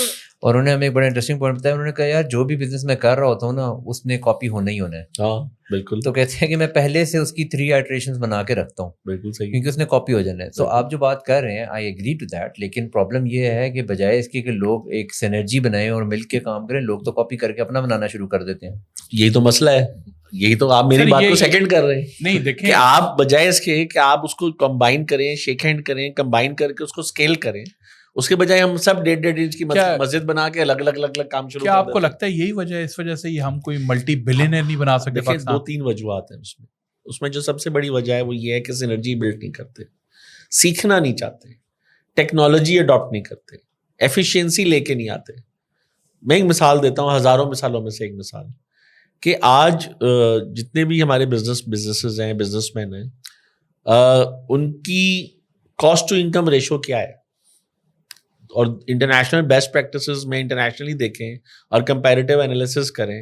اور انہوں نے ہمیں ایک بڑا انٹرسٹنگ پوائنٹ بتایا. انہوں نے کہا یار جو بھی بزنس میں کر رہا ہوتا ہوں نا اس نے کاپی ہونا ہی ہونا ہے. ہاں بالکل. تو کہتے ہیں کہ میں پہلے سے اس کی 3 آئٹریشنز بنا کے رکھتا ہوں بالکل صحیح. کیونکہ اس نے کاپی ہو جانا ہے. تو آپ جو بات کر رہے ہیں آئی ایگری ٹو دیٹ, لیکن پرابلم یہ ہے کہ بجائے اس کی کہ لوگ ایک سینرجی بنائیں اور مل کے کام کریں, لوگ تو کاپی کر کے اپنا بنانا شروع کر دیتے ہیں. یہی تو مسئلہ ہے. یہی تو آپ میری بات کو سیکنڈ کر رہے ہیں. نہیں دیکھیں کہ آپ بجائے اس کے کہ آپ اس کو کمبائن کریں, شیک ہینڈ کریں, کمبائن کر کے اس کو اسکیل کریں, اس کے بجائے ہم سب 1.5 انچ کی مسجد بنا کے الگ الگ کام شروع. کیا آپ کو لگتا ہے یہی وجہ ہے, اس وجہ سے یہ ہم کوئی ملٹی بلینئر نہیں بنا سکتے پاکستان؟ 2-3 وجوہات ہیں اس میں جو سب سے بڑی وجہ ہے وہ یہ ہے کہ سینرجی بلڈ نہیں کرتے, سیکھنا نہیں چاہتے, ٹیکنالوجی اڈاپٹ نہیں کرتے, ایفیشینسی لے کے نہیں آتے. میں ایک مثال دیتا ہوں, ہزاروں مثالوں میں سے ایک مثال, کہ آج جتنے بھی ہمارے بزنسز ہیں, بزنس مین ہیں, ان کی کاسٹ ٹو انکم ریشو کیا ہے, اور انٹرنیشنل بیسٹ پریکٹسز میں انٹرنیشنلی دیکھیں اور کمپیریٹیو انالیسس کریں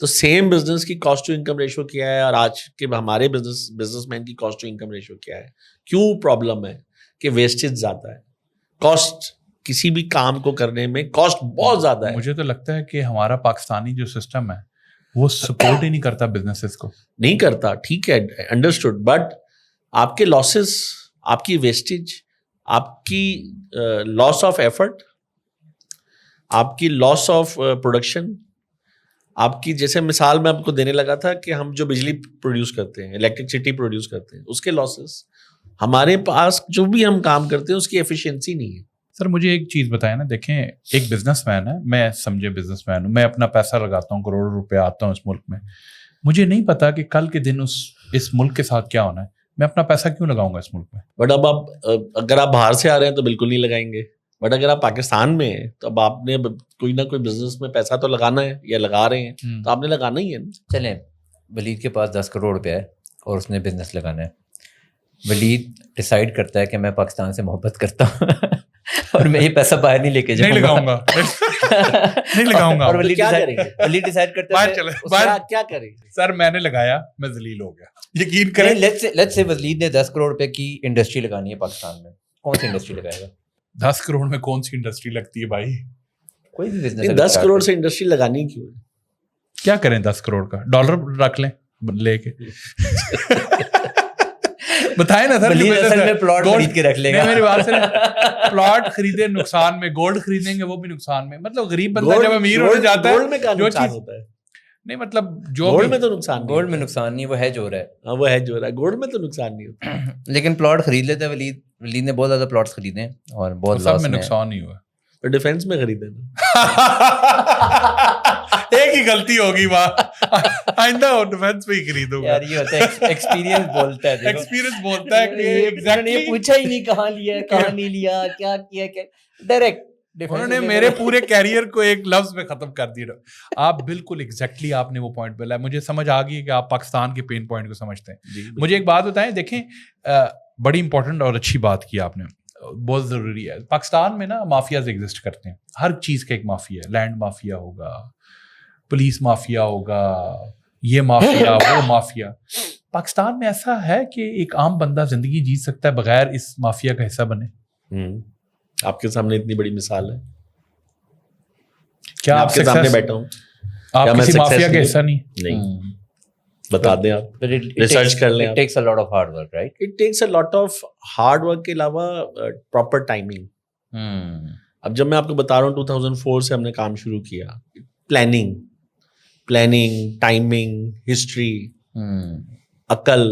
تو سیم بزنس کی کاسٹ ٹو انکم ریشو کیا ہے اور آج کے ہمارے بزنس مین کی کاسٹ ٹو انکم ریشو کیا ہے. کیوں پرابلم ہے؟ کہ ویسٹیج زیادہ ہے. کاسٹ کسی بھی کام کو کرنے میں کاسٹ بہت زیادہ ہے. مجھے تو لگتا ہے کہ ہمارا پاکستانی جو سسٹم ہے وہ سپورٹ ہی نہیں کرتا بزنسز کو. نہیں کرتا, ٹھیک ہے, انڈرسٹوڈ, بٹ آپ کے لاسز, آپ کی ویسٹیج, آپ کی لاس آف ایفرٹ, آپ کی لاس آف پروڈکشن, آپ کی, جیسے مثال میں آپ کو دینے لگا تھا کہ ہم جو بجلی پروڈیوس کرتے ہیں, الیکٹرسٹی پروڈیوس کرتے ہیں, اس کے لاسز. ہمارے پاس جو بھی ہم کام کرتے ہیں اس کی ایفیشینسی نہیں ہے. سر مجھے ایک چیز بتائیں نا, دیکھیں ایک بزنس مین ہے, میں سمجھے بزنس مین ہوں, میں اپنا پیسہ لگاتا ہوں, کروڑوں روپے آتا ہوں اس ملک میں, مجھے نہیں پتا کہ کل کے دن اس ملک کے ساتھ کیا ہونا ہے, میں اپنا پیسہ کیوں لگاؤں گا اس ملک میں؟ بٹ اب اگر آپ باہر سے آ رہے ہیں تو بالکل نہیں لگائیں گے, بٹ اگر آپ پاکستان میں ہیں تو اب آپ نے کوئی نہ کوئی بزنس میں پیسہ تو لگانا ہے, یا لگا رہے ہیں تو آپ نے لگانا ہی ہے. چلیں, ولید کے پاس 10 کروڑ روپیہ ہے اور اس نے بزنس لگانا ہے. ولید ڈیسائیڈ کرتا ہے کہ میں پاکستان سے محبت کرتا ہوں اور میں یہ پیسہ باہر نہیں لے کے جاؤں گا, نہیں لگاؤں گا. اور ولید ڈیسائیڈ کرتا ہے کیا کریں گے. سر میں نے لگایا, میں ذلیل ہو گیا, یقین کریں. لیٹس سے ولید نے 10 کروڑ روپے کی انڈسٹری لگانی ہے پاکستان میں, کون سی انڈسٹری لگائے گا؟ 10 کروڑ میں کون سی انڈسٹری لگتی ہے بھائی؟ کوئی بھی بزنس. 10 کروڑ سے انڈسٹری لگانی کیوں ہے؟ کیا کریں 10 کروڑ کا؟ ڈالر رکھ لیں لے کے. بتائیں نا سر, پلاٹ خرید کے رکھ لے گا. میری بات سے پلاٹ خریدے نقصان میں, گولڈ خریدیں گے وہ بھی نقصان میں. مطلب غریب بندہ جب امیر ہو جاتا ہے جو چیز ہوتا ہے, نہیں مطلب جو گولڈ میں تو نقصان, گولڈ میں نقصان نہیں, وہ ہیج ہو رہا ہے. ہاں وہ ہیج ہو رہا ہے, گولڈ میں تو نقصان نہیں ہوتا. لیکن پلاٹ خرید لیتے ہیں ولید نے بہت زیادہ پلاٹس خریدے اور بہت سب میں نقصان نہیں ہوا. ڈیفینس میں خریدے ایک ہی غلطی ہوگی وہاں, آئندہ ڈیفینس میں ہی خریدوں گا. یار یہ ہوتا ہے ایکسپیرینس بولتا ہے, ایکسپیرینس بولتا ہے کہ یہ پوچھا ہی نہیں کہاں لیا, کہاں نہیں لیا, کیا کیا, ڈائریکٹ انہوں نے میرے پورے کیریئر کو ایک لفظ میں ختم کر دیا. آپ بالکل ایگزیکٹلی آپ نے وہ پوائنٹ بولا ہے, مجھے سمجھ آ گئی کہ آپ پاکستان کے پین پوائنٹ کو سمجھتے ہیں. مجھے ایک بات بتائیں, دیکھیں بڑی امپورٹنٹ اور اچھی بات کی آپ نے, بہت ضروری ہے. پاکستان میں نا مافیاز ایگزسٹ کرتے ہیں, ہر چیز کا ایک مافیا ہے. لینڈ مافیا ہوگا, پولیس مافیا ہوگا, یہ مافیا وہ مافیا. پاکستان میں ایسا ہے کہ ایک عام بندہ زندگی جی سکتا ہے بغیر اس مافیا کا حصہ بنے؟ آپ کے سامنے اتنی بڑی مثال ہے, کیا آپ کے سامنے بیٹھا ہوں, آپ کسی مافیا کا حصہ نہیں؟ بتا دیں آپ, ریسرچ کر لیں. It takes a lot of hard work, right? It takes a lot of hard work کے علاوہ proper timing. اب جب میں آپ کو بتا رہا ہوں 2004 سے ہم نے کام شروع کیا, پلاننگ, ٹائمنگ, ہسٹری, عقل,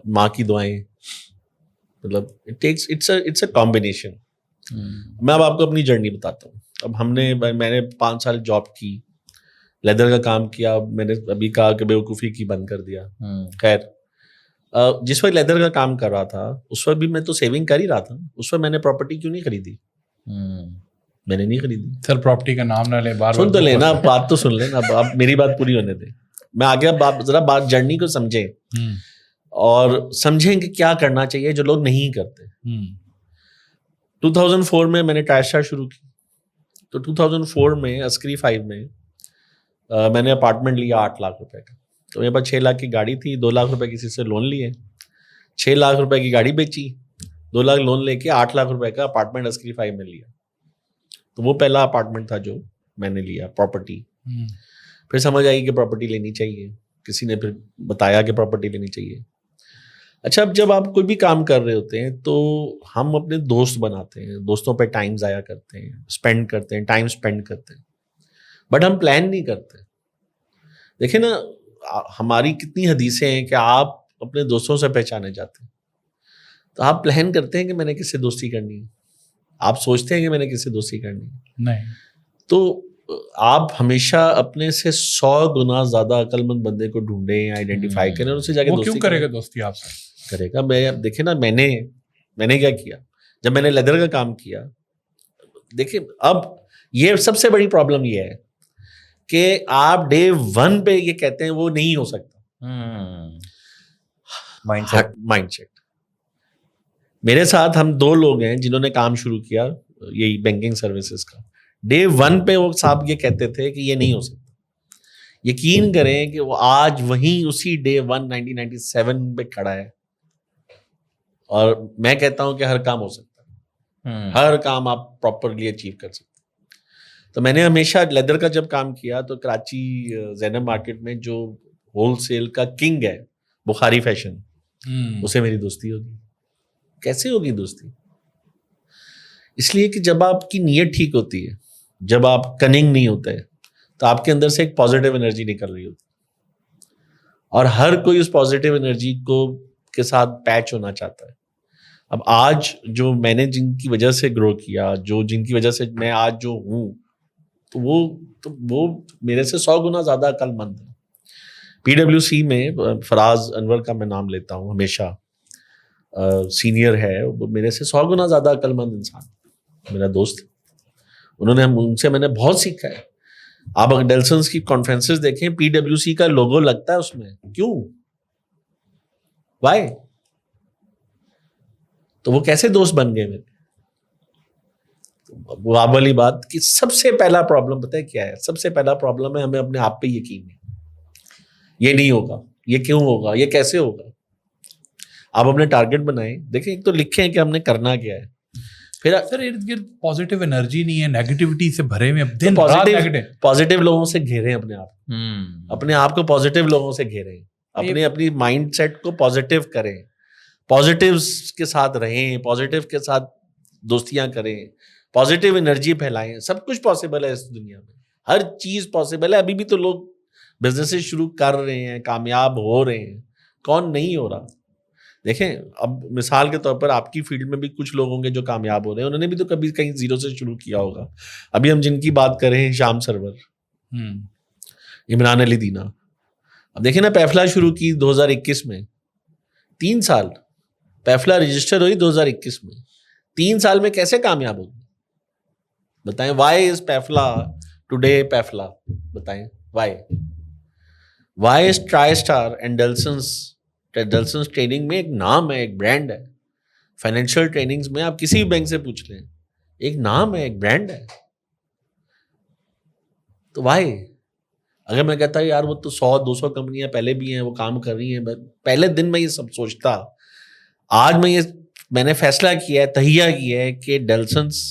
ماں کی دعائیں, مطلب it's a combination. میں اب آپ کو اپنی جرنی بتاتا ہوں. اب میں نے 5 سال جاب کی, لیدر کا کام کیا, میں نے ابھی کہا کہ بیوقوفی کی بند کر دیا. خیر, جس وقت لیدر کا کام کر رہا تھا اس وقت بھی میں تو سیونگ کر ہی رہا تھا. اس وقت میں نے پراپرٹی کیوں نہیں خریدی؟ میں نے نہیں خریدی. سر پراپرٹی کا نام نہ لیں, بار سن تو لینا, بات تو سن لینا, اب آپ میری بات پوری ہونے دیں. میں آگے ذرا بات جرنی کو سمجھیں اور سمجھیں کہ کیا کرنا چاہیے جو لوگ نہیں کرتے. 2004 میں نے ٹائر اسٹار شروع کی, تو 2004 میں عسکری 5 میں میں نے اپارٹمنٹ لیا 8 لاکھ روپے کا. تو میرے پاس 6 لاکھ کی گاڑی تھی, 2 لاکھ روپے کسی سے لون لیے, 6 لاکھ روپے کی گاڑی بیچی, 2 لاکھ لون لے کے 8 لاکھ روپے کا اپارٹمنٹ عسکری 5 میں لیا. تو وہ پہلا اپارٹمنٹ تھا جو میں نے لیا, پراپرٹی. پھر سمجھ آئی کہ پراپرٹی لینی چاہیے, کسی نے پھر بتایا کہ پراپرٹی لینی چاہیے. اچھا, اب جب آپ کوئی بھی کام کر رہے ہوتے ہیں تو ہم اپنے دوست بناتے ہیں, دوستوں پہ ٹائم ضائع کرتے ہیں, اسپینڈ کرتے ہیں, ٹائم اسپینڈ کرتے ہیں, بٹ ہم پلان نہیں کرتے. دیکھیں نا, ہماری کتنی حدیثیں ہیں کہ آپ اپنے دوستوں سے پہچانے جاتے ہیں, تو آپ پلان کرتے ہیں کہ میں نے کس سے دوستی کرنی ہے, آپ سوچتے ہیں کہ میں نے کس سے دوستی کرنی ہے؟ نہیں. تو آپ ہمیشہ اپنے سے 100 گنا زیادہ عقل مند بندے کو ڈھونڈیں, آئیڈینٹیفائی کریں, اور اس سے جا کے وہ کیوں کرے گا دوستی آپ سے؟ کرے گا. میں دیکھیں نا, میں نے کیا کیا جب میں نے لیدر کا کام کیا. دیکھیں, اب یہ سب سے بڑی پرابلم یہ ہے کہ آپ ڈے 1 پہ یہ کہتے ہیں وہ نہیں ہو سکتا. Mindset. میرے ساتھ ہم 2 لوگ ہیں جنہوں نے کام شروع کیا یہی بینکنگ سروسز کا. ڈے 1 پہ وہ صاحب یہ کہتے تھے کہ یہ نہیں ہو سکتا. یقین کریں کہ وہ آج وہیں اسی ڈے 1 1997 پہ کھڑا ہے, اور میں کہتا ہوں کہ ہر کام ہو سکتا ہے, ہر کام آپ پراپرلی اچیو کر سکتے. تو میں نے ہمیشہ لیدر کا جب کام کیا تو کراچی زینب مارکیٹ میں جو ہول سیل کا کنگ ہے بخاری فیشن, اسے میری دوستی ہوگی. کیسے ہوگی دوستی؟ اس لیے کہ جب آپ کی نیت ٹھیک ہوتی ہے, جب آپ کننگ نہیں ہوتے, تو آپ کے اندر سے ایک پازیٹیو انرجی نکل رہی ہوتی, اور ہر کوئی اس پازیٹیو انرجی کو کے ساتھ پیچ ہونا چاہتا ہے. اب آج جو میں نے جن کی وجہ سے گرو کیا, جن کی وجہ سے میں آج جو ہوں, تو وہ میرے سے 100 گنا زیادہ عقل مند ہے. PwC میں فراز انور کا میں نام لیتا ہوں ہمیشہ, سینئر ہے, وہ میرے سے 100 گنا زیادہ عقل مند انسان, میرا دوست. ان سے میں نے بہت سیکھا ہے. آپ اگر ڈیلسنس کی کانفرنسز دیکھیں, PwC کا لوگو لگتا ہے اس میں, کیوں, وائی؟ تو وہ کیسے دوست بن گئے میرے؟ وہ آپ والی بات کہ سب سے پہلا پرابلم پتہ ہے کیا ہے؟ سب سے پہلا پرابلم ہے ہمیں اپنے آپ پہ یقین نہیں. یہ نہیں ہوگا, یہ کیوں ہوگا, یہ کیسے ہوگا. آپ اپنے ٹارگیٹ بنائیں, دیکھیں ایک تو لکھیں کہ ہم نے کرنا کیا ہے. پھر سر ارد گرد پازیٹیو انرجی نہیں ہے, نیگیٹیوٹی سے بھرے ہوئے, پازیٹیو لوگوں سے گھیریں اپنے آپ کو پازیٹیو لوگوں سے گھیریں, اپنی مائنڈ سیٹ کو پازیٹیو کریں, پازیٹیوز کے ساتھ رہیں, پازیٹیو کے ساتھ دوستیاں کریں, پازیٹیو انرجی پھیلائیں. سب کچھ پاسبل ہے اس دنیا میں, ہر چیز پاسبل ہے. ابھی بھی تو لوگ بزنس شروع کر رہے ہیں, کامیاب ہو رہے ہیں, کون نہیں ہو رہا. دیکھیں, اب مثال کے طور پر آپ کی فیلڈ میں بھی کچھ لوگ ہوں گے جو کامیاب ہو رہے ہیں, انہوں نے بھی تو کبھی کہیں زیرو سے شروع کیا ہوگا. ابھی ہم جن کی بات کر رہے ہیں, شام سرور, عمران علی دینا. اب دیکھیں نا, پیفلا شروع کی 2021 میں, 3 سال. پیفلا رجسٹر ہوئی 2021 میں, 3 سال میں کیسے کامیاب ہوگی بتائیں؟ وائی از پیفلا ٹوڈے پیفلا؟ بتائیں why is try star and ڈیلسنس ٹریننگ میں ایک نام ہے, ایک برانڈ ہے. فائنینشیل ٹریننگز میں آپ کسی بھی بینک سے پوچھ لیں, ایک نام ہے, ایک برانڈ ہے. تو وائی؟ اگر میں کہتا یار وہ تو 100-200 کمپنیاں پہلے بھی ہیں, وہ کام کر رہی ہیں, پہلے دن میں یہ سب سوچتا. آج میں نے فیصلہ کیا ہے, تہیہ کیا ہے کہ Dalsons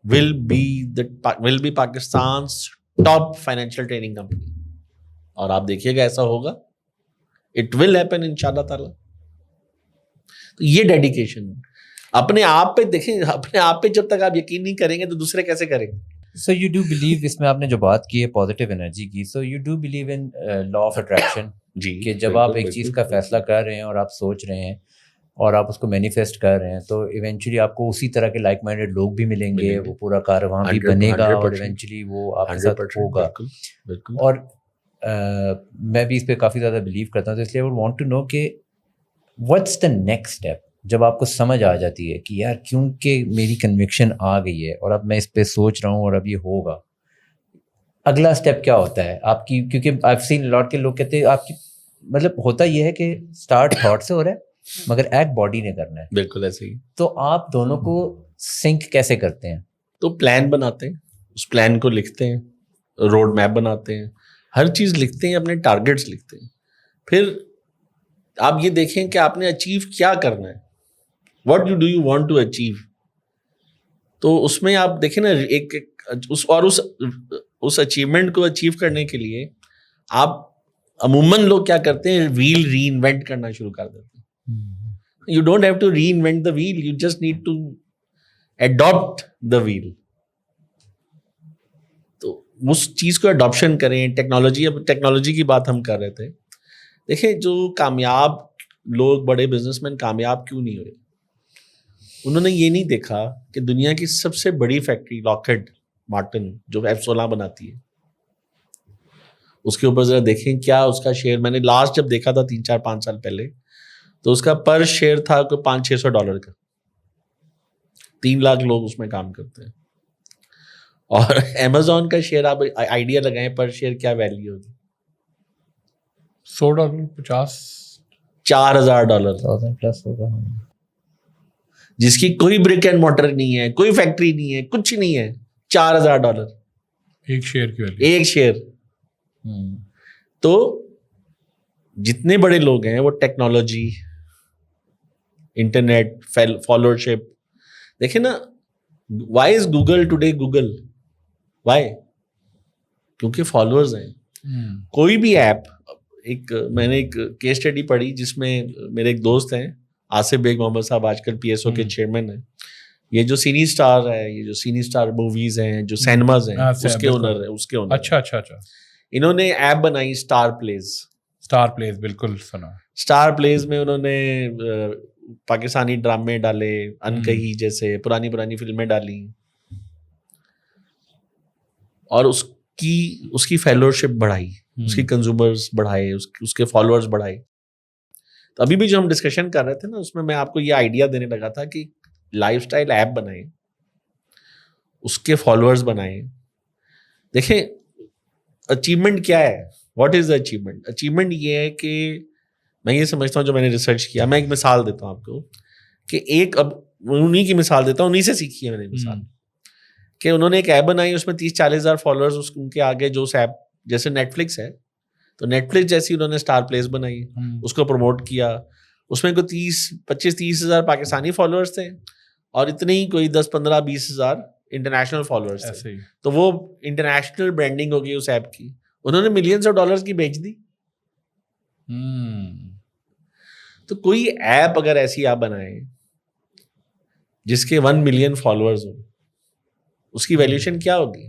will be Pakistan's top financial training company. اور آپ دیکھیے گا ایسا ہوگا, اٹ ول ہیپن ان شاء اللہ تعالیٰ. تو یہ ڈیڈیکیشن اپنے آپ پہ دیکھیں, اپنے آپ پہ جب تک آپ یقین نہیں کریں گے تو دوسرے کیسے کریں گے؟ سو یو ڈو بلیو, اس میں آپ نے جو بات کی ہے پازیٹیو انرجی کی, so you do believe in law of attraction, جی, کہ جب آپ ایک چیز کا فیصلہ کر رہے ہیں اور آپ سوچ رہے ہیں اور آپ اس کو مینیفیسٹ کر رہے ہیں, تو ایونچولی آپ کو اسی طرح کے لائک مائنڈیڈ لوگ بھی ملیں گے, وہ پورا کارواں بھی بنے گا, اور ایونچولی وہ آپ کے ساتھ ہوگا. اور میں بھی اس پہ کافی زیادہ بلیو کرتا ہوں, تو اس لیے I would want to know کہ واٹس دا نیکسٹ اسٹیپ, جب آپ کو سمجھ آ جاتی ہے کہ یار کیونکہ میری کنوکشن آ گئی ہے اور اب میں اس پہ سوچ رہا ہوں اور اب یہ ہوگا, اگلا اسٹیپ کیا ہوتا ہے آپ کی؟ کیونکہ آئی سین لاٹ کے لوگ کہتے ہیں آپ کی, مطلب ہوتا یہ ہے کہ اسٹارٹ تھاٹ سے ہو رہا ہے مگر ایکٹ باڈی نے کرنا ہے. بالکل ایسے ہی. تو آپ دونوں کو سنک کیسے کرتے ہیں؟ تو پلان بناتے ہیں, اس پلان کو لکھتے ہیں, روڈ میپ بناتے ہیں, ہر چیز لکھتے ہیں, اپنے ٹارگیٹس لکھتے ہیں. پھر آپ یہ دیکھیں کہ آپ نے اچیو کیا کرنا ہے, what do you want to achieve. تو اس میں آپ دیکھیں نا اس اچیومنٹ کو اچیو کرنے کے لیے آپ عموماً لوگ کیا کرتے ہیں, ویل ری انوینٹ کرنا شروع کر دیتے ہیں. You don't have to reinvent the wheel, you just need to adapt the wheel. تو اس چیز کو اڈاپشن کریں. ٹیکنالوجی کی بات ہم کر رہے تھے. دیکھیں جو کامیاب لوگ, بڑے بزنس مین کامیاب کیوں نہیں ہوئے, انہوں نے یہ نہیں دیکھا کہ دنیا کی سب سے بڑی فیکٹری لاکہیڈ مارٹن جو F-16 بناتی ہے, اس کے اوپر ذرا دیکھیں کیا اس کا شیئر, میں نے لاسٹ جب دیکھا تھا 3-4-5 سال پہلے, تو اس کا پر شیئر تھا کوئی $500-600 کا. 3 لاکھ لوگ اس میں کام کرتے ہیں. اور Amazon کا شیئر آپ آئیڈیا لگائیں پر شیئر کیا ویلیو ہوگی, $100 $4,000, پلس ہوگا, جس کی کوئی برک اینڈ مورٹر نہیں ہے, کوئی فیکٹری نہیں ہے, کچھ نہیں ہے, $4,000 ایک شیئر کی ویلیو, ایک شیئر. تو جتنے بڑے لوگ ہیں وہ ٹیکنالوجی, انٹرنیٹ, فالوورشپ. دیکھیں نا, وائی از گوگل ٹوڈے گوگل, وائی, کیونکہ فالوورز ہیں. کوئی بھی ایپ, میں نے ایک کیس اسٹڈی پڑھی جس میں میرے ایک دوست ہیں آصف بیگ محمد صاحب, آج کل PSO کے چیئرمین ہیں. یہ جو سینی اسٹار ہے, یہ جو سینی اسٹار موویز ہیں, جو سینماز ہیں, اس کے اونر ہیں, اس کے اونر. اچھا. انہوں نے ایپ بنائی اسٹار پلیز, بالکل سنا. اسٹار پلیز میں انہوں نے پاکستانی ڈرامے ڈالے, انکہی جیسے پرانی فلمیں ڈالی, اور اس کی فالوورشپ بڑھائی, اس کی کنزیومرز بڑھائے, اس کے فالوورز بڑھائے. تو ابھی بھی جو ہم ڈسکشن کر رہے تھے نا, اس میں آپ کو یہ آئیڈیا دینے لگا تھا کہ لائف اسٹائل ایپ بنائیں, اس کے فالوورز بنائیں. دیکھیں اچیومنٹ کیا ہے, what is the achievement. Achievement یہ ہے کہ میں یہ سمجھتا ہوں, جو میں نے ریسرچ کیا, میں ایک مثال دیتا ہوں آپ کو, کہ اب انہیں کی مثال دیتا ہوں, انہیں سے سیکھی ہے میں نے مثال, کہ انہوں نے ایک ایپ بنائی, اس میں 30-40 ہزار فالوورز ان کے آگے. جو اس ایپ جیسے نیٹ فلکس ہے, تو نیٹ فلکس جیسی انہوں نے اسٹار پلیس بنائی, اس کو پروموٹ کیا. اس میں کوئی 25-30 ہزار پاکستانی فالوورز تھے, اور اتنے ہی کوئی 10-15-20 ہزار انٹرنیشنل فالوورز تھے. تو وہ انٹرنیشنل برانڈنگ ہوگی اس ایپ کی, انہوں نے ملینز آف ڈالرز کی بیچ دی. تو کوئی ایپ اگر ایسی آپ بنائیں جس کے 1 ملین فالوورز ہوں, اس کی ویلیوشن کیا ہوگی,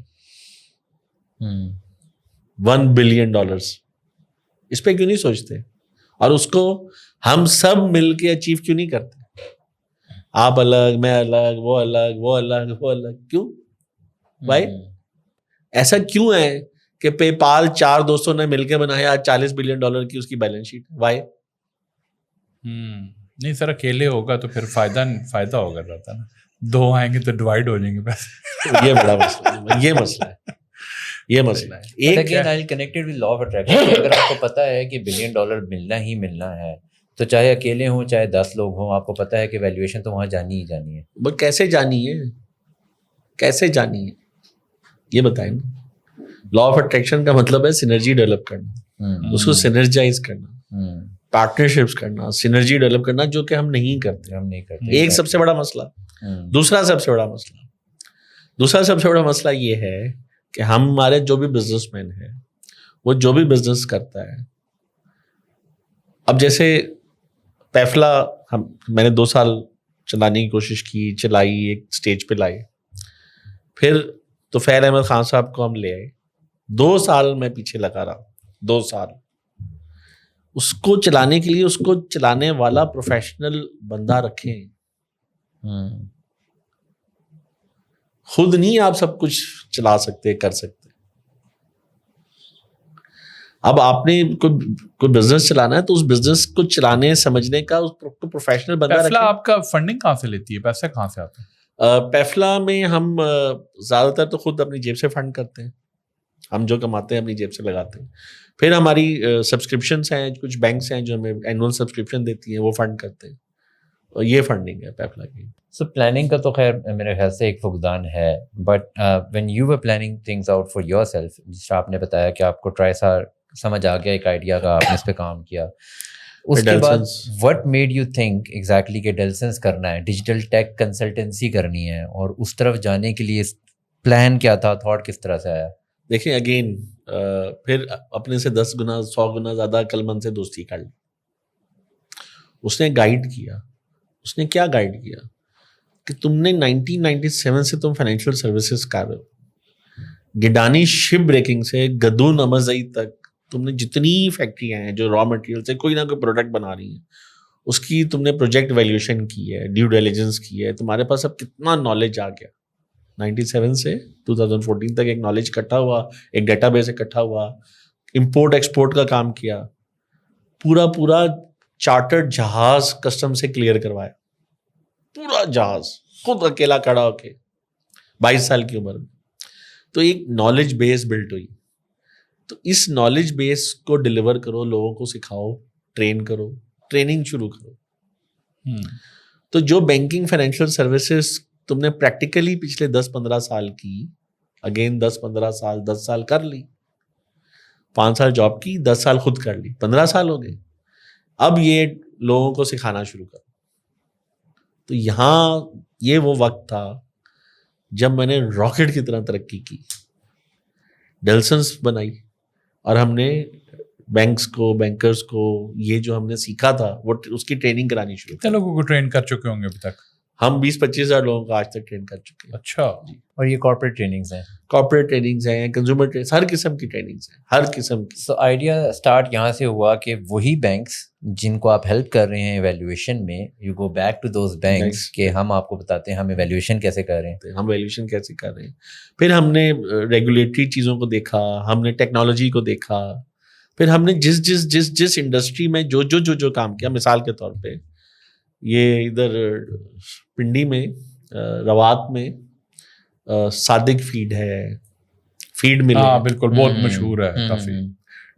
$1 بلین. اس پہ کیوں نہیں سوچتے, اور اس کو ہم سب مل کے اچیو کیوں نہیں کرتے؟ آپ الگ, میں الگ, وہ الگ, وہ الگ, وہ الگ, کیوں بھائی؟ ایسا کیوں ہے کہ پے پال 4 دوستوں نے مل کے بنایا, آج $40 بلین کی اس کی بیلنس شیٹ, وائی؟ نہیں سر, اکیلے ہوگا تو پھر فائدہ ہوگا رہتا نا, 2 آئیں گے تو ڈیوائڈ ہو جائیں گے پیسے. یہ بڑا مسئلہ, یہ مسئلہ ہے. ایک connected with law of attraction. اگر آپ کو پتا ہے کہ $1 بلین ملنا ہی ملنا ہے, تو چاہے اکیلے ہوں چاہے 10 لوگ ہوں, آپ کو پتا ہے کہ ویلیویشن تو وہاں جانی ہی جانی ہے. بٹ کیسے جانی ہے یہ بتائیں. لا آف اٹریکشن کا مطلب ہے سینرجی ڈیولپ کرنا, اس کو سینرجائز کرنا, پارٹنرشپس کرنا, سینرجی ڈیولپ کرنا, جو کہ ہم نہیں کرتے. ایک سب سے بڑا مسئلہ. دوسرا سب سے بڑا مسئلہ یہ ہے کہ ہمارے جو بھی بزنس مین ہے, وہ جو بھی بزنس کرتا ہے, اب جیسے پیفلا میں نے 2 سال چلانے کی کوشش کی, چلائی, ایک سٹیج پہ لائی, پھر تو فیل احمد خان صاحب کو ہم لے آئے. 2 سال میں پیچھے لگا رہا, 2 سال اس کو چلانے کے لیے. اس کو چلانے والا پروفیشنل بندہ رکھیں, خود نہیں آپ سب کچھ چلا سکتے, کر سکتے. اب آپ نے کوئی بزنس چلانا ہے تو اس بزنس کو چلانے سمجھنے کا پروفیشنل بندہ رکھیں. پیفلا آپ کا فنڈنگ کہاں سے لیتی ہے, پیسہ کہاں سے آتا ہے؟ پیفلا میں ہم زیادہ تر تو خود اپنی جیب سے فنڈ کرتے ہیں, ہم جو کماتے ہیں اپنی جیب سے لگاتے ہیں. پھر ہماری سبسکرپشنس ہیں, کچھ بینکس ہیں جو ہمیں اینول سبسکرپشن دیتی ہیں, وہ فنڈ کرتے ہیں. اور یہ فنڈنگ ہے پیفلا کی. سو پلاننگ کا تو خیر میرے خیال سے ایک فقدان ہے, but when you were planning things out for your self, جس طرح آپ نے بتایا کہ آپ کو ٹرائی سار سمجھ آ گیا ایک آئیڈیا کا, آپ نے اس پہ کام کیا, اس کے بعد Delsons. What made you think exactly کہ ڈیلسنس کرنا ہے, ڈیجیٹل ٹیک کنسلٹنسی کرنی ہے, اور اس طرف جانے کے لیے پلان کیا تھا, تھاٹ کس طرح سے آیا؟ دیکھیں اگین پھر اپنے سے 10 گنا 100 گنا زیادہ عقلمند سے دوستی کر لی. اس نے گائیڈ کیا. اس نے کیا گائیڈ کیا کہ تم نے 1997 سے تم فائنینشیل سروسز کر رہے ہو. گڈانی شپ بریکنگ سے گدو نمزئی تک تم نے جتنی فیکٹریاں ہیں جو را مٹیریل سے کوئی نہ کوئی پروڈکٹ بنا رہی ہیں, اس کی تم نے پروجیکٹ ویلیوشن کی ہے, ڈیو ڈیلیجنس کی ہے. تمہارے پاس اب کتنا نالج آ گیا. 97 سے 2014 تک ایک نالج اکٹھا ہوا, ایک ڈیٹا بیس اکٹھا ہوا, امپورٹ ایکسپورٹ کا کام کیا, پورا چارٹرڈ جہاز کسٹم سے کلیئر کروایا, پورا جہاز خود اکیلا کھڑا ہو کے 22 سال کی عمر میں. تو ایک نالج بیس بلٹ ہوئی. تو اس نالج بیس کو ڈلیور کرو, لوگوں کو سکھاؤ, ٹرین کرو, ٹریننگ شروع کرو. تو جو بینکنگ فائنینشیل سروسز تم نے پریکٹیکلی پچھلے 10-15 سال کی, اگین 10-15 سال 10 سال کر لی, 5 سال جاب کی, 10 سال خود کر لی, 15 سال ہو گئے. اب یہ لوگوں کو سکھانا شروع کرو. تو یہاں یہ وہ وقت تھا جب میں نے راکٹ کی طرح ترقی کی, ڈیلسنس بنائی, اور ہم نے بینکس کو, بینکرز کو یہ جو ہم نے سیکھا تھا وہ اس کی ٹریننگ کرانی شروع کی. کتنے لوگوں کو ٹرین کر چکے ہوں گے ابھی تک؟ ہم 20-25 ہزار لوگوں کو آج تک ٹرین کر چکے ہیں. اچھا. اور یہ کارپوریٹ ٹریننگز ہیں؟ کارپوریٹ ٹریننگز ہیں, کنزیومر ٹریننگز, ہر قسم کی ٹریننگز ہیں, ہر قسم کی. سو آئیڈیا اسٹارٹ یہاں سے ہوا کہ وہی بینکس جن کو آپ ہیلپ کر رہے ہیں ایویلیویشن میں, you go back to those banks کہ ہم آپ کو بتاتے ہیں ہم ایویلیویشن کیسے کر رہے ہیں, ہم ویلیوشن کیسے کر رہے ہیں. پھر ہم نے ریگولیٹری چیزوں کو دیکھا, ہم نے ٹیکنالوجی کو دیکھا, پھر ہم نے جس انڈسٹری میں جو کام کیا. مثال کے طور پہ یہ ادھر پنڈی میں روات میں صادق فیڈ ہے, فیڈ مل. ہاں بالکل, بہت مشہور ہے کافی.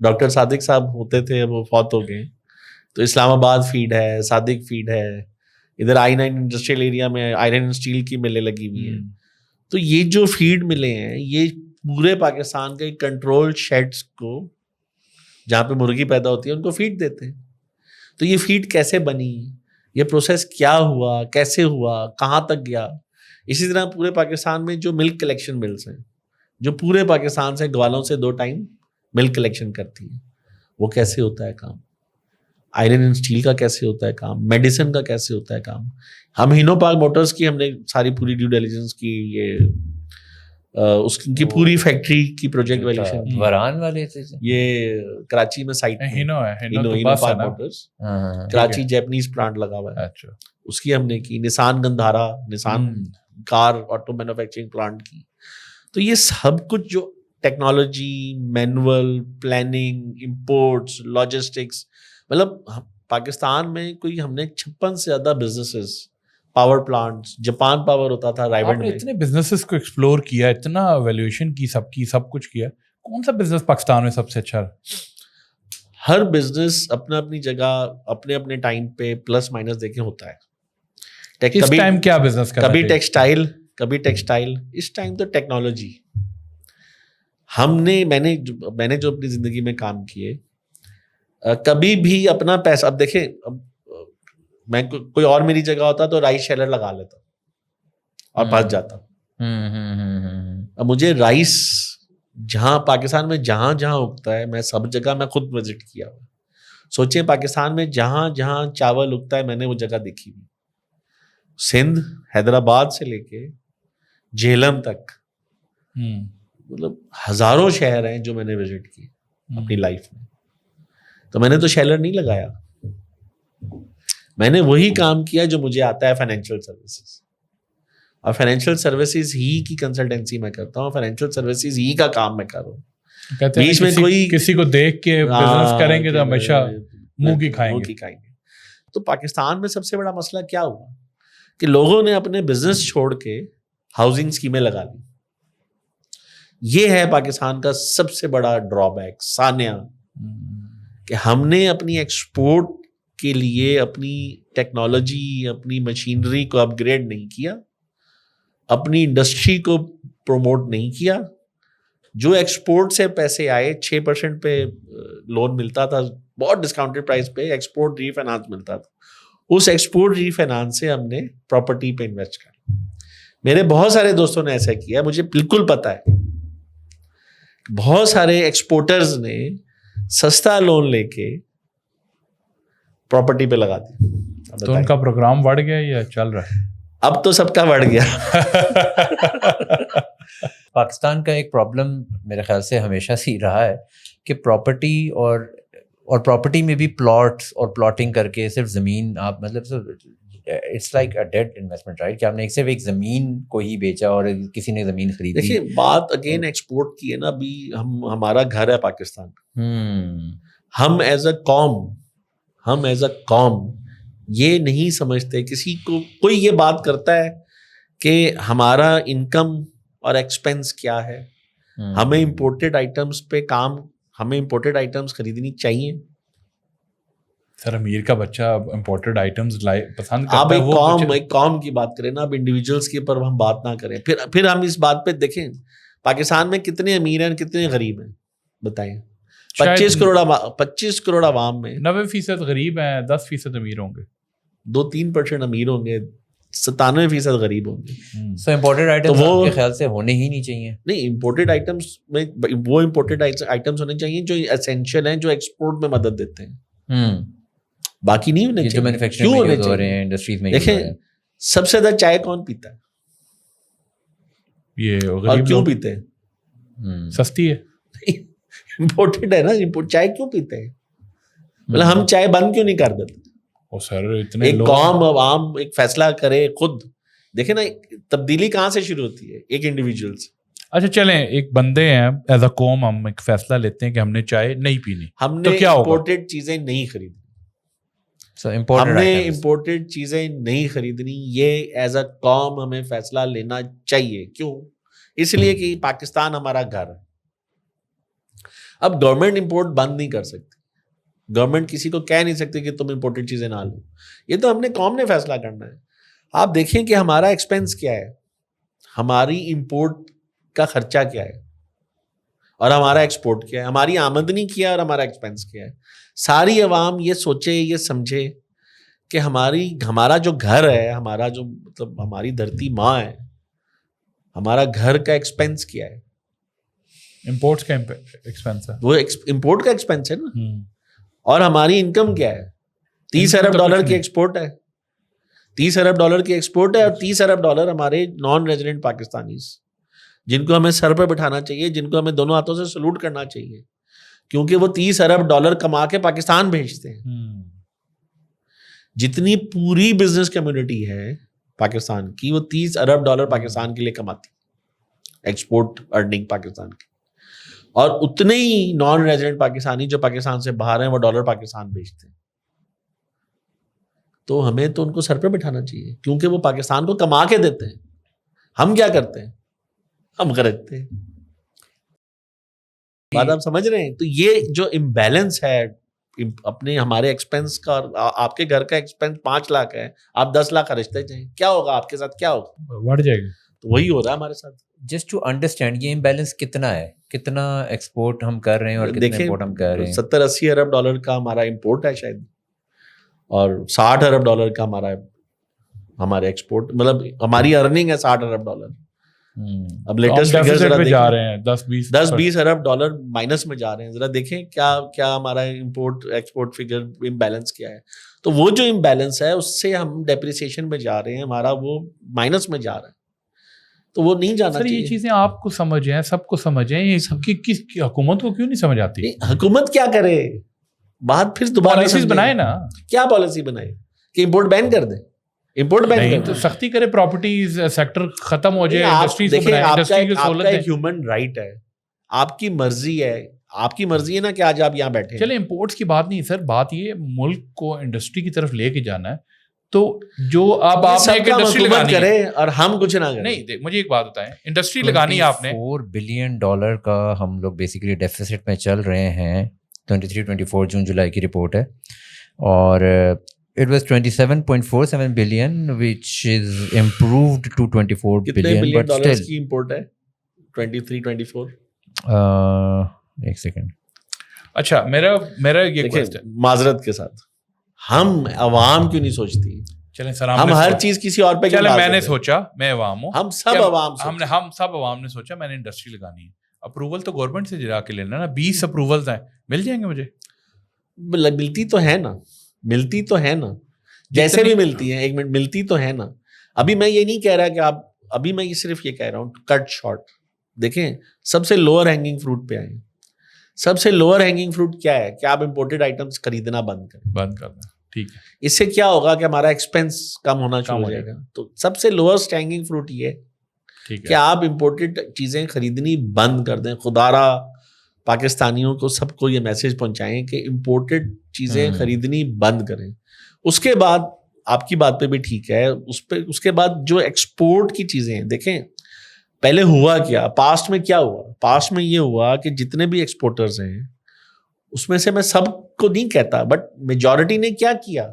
ڈاکٹر صادق صاحب ہوتے تھے, وہ فوت ہو گئے. تو اسلام آباد فیڈ ہے, صادق فیڈ ہے. ادھر I-9 انڈسٹریل ایریا میں آئرن اینڈ اسٹیل کی ملیں لگی ہوئی ہیں. تو یہ جو فیڈ ملیں ہیں یہ پورے پاکستان کے کنٹرول شیڈس کو, جہاں پہ مرغی پیدا ہوتی ہے, ان کو فیڈ دیتے ہیں. تو یہ فیڈ کیسے بنی, یہ پروسیس کیا ہوا, کیسے ہوا, کہاں تک گیا. اسی طرح پورے پاکستان میں جو ملک کلیکشن ملس ہیں, جو پورے پاکستان سے گوالوں سے 2 ٹائم ملک کلیکشن کرتی ہیں, وہ کیسے ہوتا ہے کام. آئرن اینڈ اسٹیل کا کیسے ہوتا ہے کام, میڈیسن کا کیسے ہوتا ہے کام. ہم ہینو پاک موٹرز کی ہم نے ساری پوری ڈیو ڈیلیجنس کی, یہ اس کی پوری فیکٹری کی پروجیکٹ ویلیوشن. وران والے تھے یہ کراچی میں سائٹ ہینو ہے, ہینو پاک موٹرز, کراچی جیپنیز پلانٹ لگا ہوا ہے, اچھا اس کی ہم نے کی. نسان گندھارا, نسان کار آٹو مینوفیکچرنگ پلانٹ کی. تو یہ سب کچھ جو technology, manual, planning, imports, logistics, مطلب پاکستان میں کوئی ہم نے 56 سے زیادہ businesses, power plants, Japan power ہوتا تھا رائیونڈ میں. اتنے بزنسز کو ایکسپلور کیا, اتنا ویلیویشن کی, سب کچھ کیا, کون سا بزنس پاکستان میں سب سے اچھا ہے؟ ہر بزنس اپنی جگہ اپنے ٹائم پہ پلس مائنس دیکھیں ہوتا ہے. اس ٹائم کیا بزنس کرنا کبھی ٹیکسٹائل, اس ٹائم تو ٹیکنالوجی. میں نے جو اپنی زندگی میں کام کیے, کبھی بھی اپنا پیسہ, اب دیکھیں میں کوئی اور میری جگہ ہوتا تو رائس شیلر لگا لیتا اور پھنس جاتا. اب مجھے رائس جہاں پاکستان میں جہاں اگتا ہے, میں سب جگہ میں خود وزٹ کیا ہوا. سوچیں پاکستان میں جہاں چاول اگتا ہے میں نے وہ جگہ دیکھی ہوئی. سندھ, حیدرآباد سے لے کے جہلم تک, مطلب ہزاروں شہر ہیں جو میں نے وزٹ کیے اپنی لائف میں. تو میں نے تو شیلر نہیں لگایا, میں نے وہی کام کیا جو مجھے آتا ہے, فائنینشیل سروسز. اور فائنینشیل سروسز ہی کی کنسلٹنسی میں کرتا ہوں, فائنینشیل سروسز ہی کا کام میں کر رہا ہوں. بیچ میں کوئی کسی کو دیکھ کے بزنس کریں گے تو ہمیشہ منہ کی کھائیں گے. تو پاکستان میں سب سے بڑا مسئلہ کیا ہوا کہ لوگوں نے اپنے بزنس چھوڑ کے ہاؤسنگ اسکیمیں لگا لی. یہ ہے پاکستان کا سب سے بڑا ڈرا بیک, سانیہ, کہ ہم نے اپنی ایکسپورٹ کے لیے اپنی ٹیکنالوجی, اپنی مشینری کو اپ گریڈ نہیں کیا, اپنی انڈسٹری کو پروموٹ نہیں کیا. جو ایکسپورٹ سے پیسے آئے 6% پہ لون ملتا تھا, بہت ڈسکاؤنٹڈ پرائز پہ ایکسپورٹ ری فائنانس ملتا تھا. اس ایکسپورٹ ری فائنانس سے ہم نے پراپرٹی پہ انویسٹ کیا. میرے بہت سارے دوستوں نے ایسا کیا, مجھے بالکل پتا ہے. بہت سارے ایکسپورٹرز نے سستا لون لے کے پراپرٹی پہ لگا دیا. تو ان کا پروگرام بڑھ گیا یا چل رہا ہے؟ اب تو سب کا بڑھ گیا. پاکستان کا ایک پرابلم میرے خیال سے ہمیشہ سے ہی رہا ہے کہ پراپرٹی اور پراپرٹی میں بھی پلاٹس اور پلاٹنگ کر کے صرف زمین آپ مطلب it's like a dead investment right, کہ آپ نے صرف ایک زمین کو ہی بیچا اور کسی نے زمین خریدی. دیکھیے بات اگین ایکسپورٹ کی ہے نا. ابھی ہمارا گھر ہے پاکستان. ہم ایز اے قوم یہ نہیں سمجھتے, کسی کو کوئی یہ بات کرتا ہے کہ ہمارا انکم اور ایکسپینس کیا ہے, ہمیں امپورٹڈ آئٹمس پہ ہمیں امپورٹڈ آئٹمس خریدنی چاہیے. سر امیر کا بچہ امپورٹڈ آئٹمز پسند کرتا ہے. آپ ایک قوم کی بات کریں نا, اب انڈیویجولس کے اوپر ہم بات نہ کریں. پھر ہم اس بات پہ دیکھیں پاکستان میں کتنے امیر ہیں کتنے غریب ہیں بتائیں. 25 کروڑ عوام میں 90% غریب ہیں, 10% امیر ہوں گے, 2-3% امیر ہوں گے, 97% غریب ہوں گے. سو امپورٹڈ آئٹمز آپ کے خیال سے ہونے ہی نہیں چاہیے. نہیں, امپورٹڈ آئٹمس میں وہ امپورٹڈ آئٹمس ہونے چاہیے جو اسینشیل ہیں, جو ایکسپورٹ میں مدد دیتے ہیں. باقی نہیں ہونے جو مینوفیکچرنگ میں یوز ہو رہے ہیں, انڈسٹریز میں. دیکھیں سب سے زیادہ چائے کون پیتا ہے؟ یہ اور کیوں پیتے ہیں؟ سستی ہے, امپورٹڈ ہے نا. چائے کیوں پیتے ہیں؟ مطلب ہم چائے بند کیوں نہیں کر دیتے؟ ایک قوم عوام ایک فیصلہ کرے خود. دیکھیں نا تبدیلی کہاں سے شروع ہوتی ہے؟ ایک انڈیویجول سے. اچھا چلیں ایک بندے ہیں ایز اے قوم, ہم ایک فیصلہ لیتے ہیں کہ ہم نے چائے نہیں پینی, ہم نے امپورٹڈ چیزیں نہیں خریدنی. ہم نے امپورٹڈ چیزیں نہیں خریدنی. یہ ایز اے قوم ہمیں فیصلہ لینا چاہیے. کیوں؟ اس لیے کہ پاکستان ہمارا گھر ہے. اب گورنمنٹ امپورٹ بند نہیں کر سکتی. گورنمنٹ کسی کو کہہ نہیں سکتی کہ تم امپورٹڈ چیزیں نہ لو. یہ تو ہم نے قوم نے فیصلہ کرنا ہے. آپ دیکھیں کہ ہمارا ایکسپینس کیا ہے, ہماری امپورٹ کا خرچہ کیا ہے اور ہمارا ایکسپورٹ کیا ہے, ہماری آمدنی کیا ہے اور ہمارا ایکسپینس کیا ہے. ساری عوام یہ سوچے, یہ سمجھے کہ ہمارا جو گھر ہے, ہمارا جو مطلب ہماری دھرتی ماں ہے, ہمارا گھر کا ایکسپینس کیا ہے. امپورٹس کا ایکسپینس ہے, وہ امپورٹ کا ایکسپینس ہے نا. اور ہماری انکم کیا ہے؟ 30 ارب ڈالر کی ایکسپورٹ ہے. 30 ارب ڈالر کی ایکسپورٹ ہے اور 30 ارب ڈالر ہمارے نان ریزیڈنٹ پاکستانیز, جن کو ہمیں سر پہ بٹھانا چاہیے, جن کو ہمیں دونوں ہاتھوں سے سلوٹ کرنا چاہیے, کیونکہ وہ 30 ارب ڈالر کما کے پاکستان بھیجتے ہیں. جتنی پوری بزنس کمیونٹی ہے پاکستان کی, وہ 30 ارب ڈالر پاکستان کے لیے کماتی, ایکسپورٹ ارننگ پاکستان کی. اور اتنے ہی نان ریزیڈنٹ پاکستانی جو پاکستان سے باہر ہیں, وہ ڈالر پاکستان بھیجتے ہیں. تو ہمیں تو ان کو سر پہ بٹھانا چاہیے, کیونکہ وہ پاکستان کو کما کے دیتے ہیں. ہم کیا کرتے ہیں؟ ہم خریدتے ہیں. بات آپ سمجھ رہے ہیں؟ تو یہ جو امبیلنس ہے اپنے ہمارے ایکسپینس کا, اور آپ کے گھر کا ایکسپینس 5 لاکھ ہے, آپ 10 لاکھ خرچتے جائیں, کیا ہوگا آپ کے ساتھ؟ کیا ہوگا؟ بڑھ جائے گا. تو وہی ہو رہا ہے ہمارے ساتھ. جسٹ ٹو انڈرسٹینڈ یہ امبیلنس کتنا ہے, کتنا ایکسپورٹ ہم کر رہے ہیں اور کتنا امپورٹ ہم کر رہے ہیں. 70-80 ارب ڈالر کا ہمارا امپورٹ ہے شاید, اور 60 ارب ڈالر کا ہمارے ایکسپورٹ, مطلب ہماری ارننگ ہے 60 ارب ڈالر. اب لیٹسٹ فگرز جا رہے ہیں 10-20 ارب ڈالر مائنس میں جا رہے ہیں. ذرا دیکھیں کیا ہمارا امپورٹ ایکسپورٹ فگر امبیلنس کیا ہے. تو وہ جو امبیلنس ہے اس سے ہم ڈیپریسیشن میں جا رہے ہیں, ہمارا وہ مائنس میں جا رہا ہے. تو وہ نہیں جانا چاہیے. یہ چیزیں آپ کو سمجھ ہیں, سب کو سمجھ ہیں, یہ سب کی حکومت کو کیوں نہیں سمجھ آتی؟ حکومت کیا کرے؟ بات پھر دوبارہ پالیسیز بنائے نا. کیا پالیسی بنائے کہ امپورٹ بین کر دیں؟ امپورٹ بین نہیں تو سختی کرے, پراپرٹیز سیکٹر ختم ہو جائے, انڈسٹریز کو بنائے. انڈسٹری کی سہولت ہے, ہیومن رائٹ ہے, آپ کی مرضی ہے, آپ کی مرضی ہے نا کہ آج آپ یہاں بیٹھے. چلے امپورٹس کی بات نہیں سر, بات یہ ملک کو انڈسٹری کی طرف لے کے جانا ہے. تو جو اب آپ نے ایک انڈسٹری لگانی کرے اور ہم کچھ نہ کریں. نہیں مجھے ایک بات بتائیں, انڈسٹری لگانی ہے آپ نے, $4 بلین کا ہم لوگ بیسیکلی ڈیفیسٹ میں چل رہے ہیں. 23-24 جون جولائی کی رپورٹ ہے, اور it was 27.47 billion which is improved to 24 billion, but still کی امپورٹ ہے 23-24. ایک سیکنڈ. اچھا میرا یہ کوسچن معذرت کے ساتھ ہم عوام کیوں نہیں سوچتی؟ چلیں سر ہم ہر چیز کسی اور پہ چلیں میں نے سوچا میں عوام ہوں, ہم سب عوام ہم سب عوام نے سوچا میں نے انڈسٹری لگانی ہے. اپروول تو گورنمنٹ سے جا کے لینا نا, 20 اپروولز ہیں, مل جائیں گے مجھے؟ ملتی تو ہے نا, جیسے بھی ملتی ہے. ایک منٹ, ملتی تو ہے نا. ابھی میں یہ نہیں کہہ رہا کہ آپ, ابھی میں صرف یہ کہہ رہا ہوں کٹ شارٹ. دیکھیں سب سے لوور ہینگنگ فروٹ پہ آئیں. سب سے لوور ہینگنگ فروٹ کیا ہے کہ آپ امپورٹڈ آئٹمس خریدنا بند کریں. ٹھیک ہے, اس سے کیا ہوگا کہ ہمارا ایکسپینس کم ہونا شروع ہو جائے گا. تو سب سے لوورسٹ ہینگنگ فروٹ یہ ہے کہ آپ امپورٹڈ چیزیں خریدنی بند کر دیں. خدارا پاکستانیوں کو سب کو یہ میسج پہنچائیں کہ امپورٹڈ چیزیں خریدنی بند کریں. اس کے بعد آپ کی بات پہ بھی ٹھیک ہے, اس کے بعد جو ایکسپورٹ کی چیزیں ہیں, دیکھیں پہلے ہوا کیا, پاسٹ میں کیا ہوا. پاسٹ میں یہ ہوا کہ جتنے بھی ایکسپورٹرز ہیں اس میں سے میں سب کو نہیں کہتا, بٹ میجورٹی نے کیا کیا,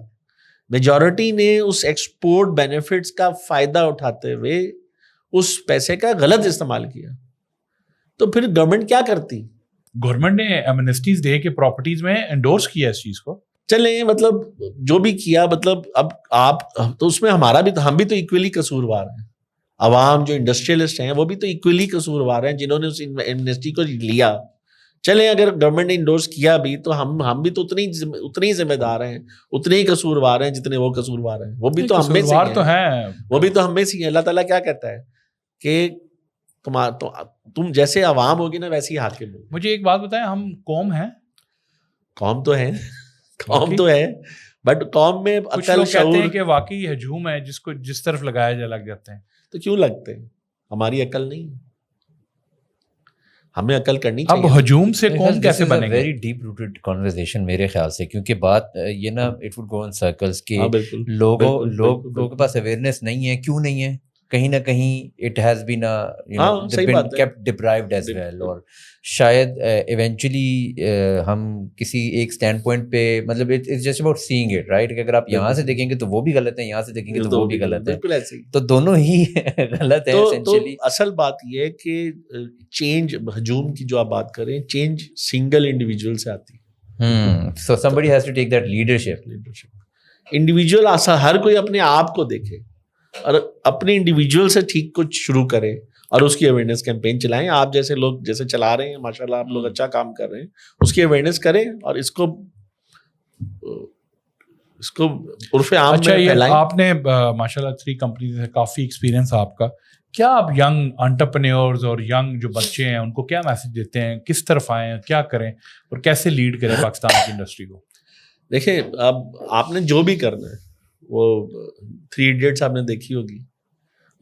میجورٹی نے اس ایکسپورٹ بینیفٹس کا فائدہ اٹھاتے ہوئے اس پیسے کا غلط استعمال کیا. تو پھر گورنمنٹ کیا کرتی؟ گورنمنٹ نے ایمنسٹیز دے کے پراپرٹیز میں انڈورس کیا اس چیز کو. چلیں مطلب جو بھی کیا, مطلب اب آپ تو اس میں ہمارا بھی, ہم بھی تو ایکولی قصوروار ہیں. عوام جو انڈسٹریلسٹ ہیں وہ بھی تو ایکولی قصوروار ہیں جنہوں نے اس ایمنسٹی کو لیا. چلیں اگر گورنمنٹ نے انڈورس کیا بھی تو ہم بھی تو اتنے ہی ذمہ دار ہیں, اتنے ہی قصوروار ہیں جتنے وہ قصوروار ہیں. وہ بھی تو ہم میں سے ہیں, وہ بھی تو ہم میں سے ہیں. اللہ تعالیٰ کیا کہتا ہے کہ تم جیسے عوام ہوگی نا ویسے ہی حاکم ہوگی. مجھے ایک بات بتائیں, ہم قوم ہیں؟ قوم تو ہے, قوم تو ہے, بٹ قوم میں کچھ لوگ کہتے ہیں کہ واقعی ہجوم ہے جس کو جس طرف لگایا لگ جاتے ہیں. تو کیوں لگتے ہیں؟ ہماری عقل نہیں, ہمیں عقل کرنی چاہیے. اب ہجوم سے قوم کیسے بنے گی؟ ویری ڈیپ روٹڈ کنورسیشن میرے خیال سے, کیونکہ بات یہ نا it would go in circles کہ لوگوں کے پاس اویئرنیس نہیں ہے. کیوں نہیں ہے؟ کہیں نہ کہیں it has been kept deprived as well, اور شاید ایونچولی ہم کسی ایک اسٹینڈ پوائنٹ پہ, مطلب it's just about seeing it right, کہ اگر آپ یہاں سے دیکھیں گے تو وہ بھی غلط ہے, یہاں سے دیکھیں گے تو وہ بھی غلط ہے, تو دونوں ہی غلط ہیں ایسنشلی. اصل بات یہ ہے کہ چینج, ہجوم کی جو آپ بات کریں, چینج سنگل انڈیویجول سے آتی ہے. So somebody has to take that leadership. Individual ہر کوئی اپنے آپ کو دیکھے اور اپنے انڈیویجول سے ٹھیک کچھ شروع کرے اور اس کی اویئرنیس کیمپین چلائیں. آپ جیسے لوگ جیسے چلا رہے ہیں, ماشاء اللہ آپ لوگ اچھا کام کر رہے ہیں, اس کی اویئرنیس کریں اور اس کو عرف عام میں پھیلائیں. آپ نے ماشاء اللہ 3 کمپنیز سے کافی ایکسپیرینس آپ کا, کیا آپ ینگ انٹرپرینیورز اور ینگ جو بچے ہیں ان کو کیا میسج دیتے ہیں, کس طرف آئیں, کیا کریں اور کیسے لیڈ کریں پاکستان کی انڈسٹری کو؟ دیکھیں اب آپ نے جو بھی کرنا ہے, وہ 3 ایڈیٹس آپ نے دیکھی ہوگی,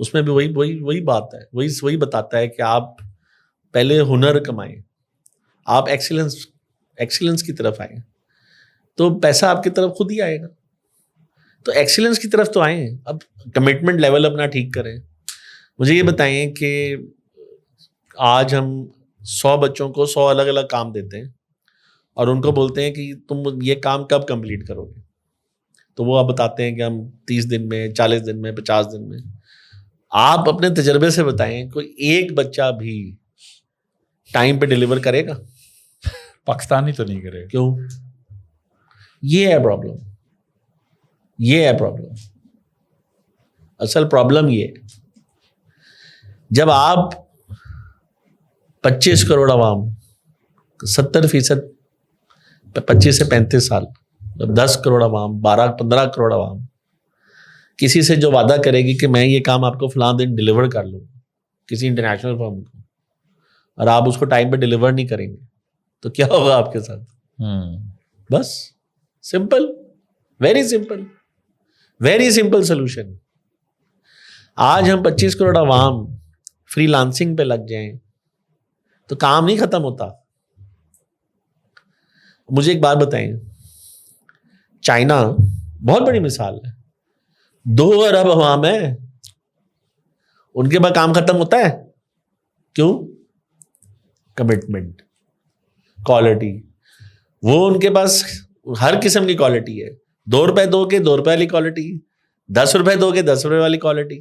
اس میں بھی وہی بات ہے, وہی بتاتا ہے کہ آپ پہلے ہنر کمائیں, آپ ایکسیلنس کی طرف آئیں تو پیسہ آپ کی طرف خود ہی آئے گا. تو ایکسیلنس کی طرف تو آئیں. اب کمٹمنٹ لیول اپنا ٹھیک کریں. مجھے یہ بتائیں کہ آج ہم 100 بچوں کو 100 الگ الگ کام دیتے ہیں اور ان کو بولتے ہیں کہ تم یہ کام کب کمپلیٹ کرو گے, تو وہ آپ بتاتے ہیں کہ ہم 30 دن میں, 40 دن میں, 50 دن میں. آپ اپنے تجربے سے بتائیں کوئی ایک بچہ بھی ٹائم پہ ڈیلیور کرے گا؟ پاکستانی تو نہیں کرے گا. کیوں؟ یہ ہے پرابلم, یہ ہے پرابلم. اصل پرابلم یہ ہے جب آپ 25 کروڑ عوام 70%, 25 سے 35 سال, 10 کروڑ عوام, 12-15 کروڑ عوام کسی سے جو وعدہ کرے گی کہ میں یہ کام آپ کو فلاں دن ڈیلیور کر لوں کسی انٹرنیشنل فرم کو, اور آپ اس کو ٹائم پہ ڈیلیور نہیں کریں گے تو کیا ہوگا آپ کے ساتھ؟ بس سمپل, ویری سمپل سولوشن. آج ہم 25 کروڑ عوام فری لانسنگ پہ لگ جائیں تو کام نہیں ختم ہوتا. مجھے ایک بات بتائیں, چائنا بہت بڑی مثال ہے, 2 ارب عوام ہے, ان کے بعد کام ختم ہوتا ہے. کیوں؟ Commitment, quality. وہ ان کے پاس ہر قسم کی کوالٹی ہے. 2 روپے دو گے 2 روپے والی کوالٹی, 10 روپے دو گے 10 روپے والی کوالٹی.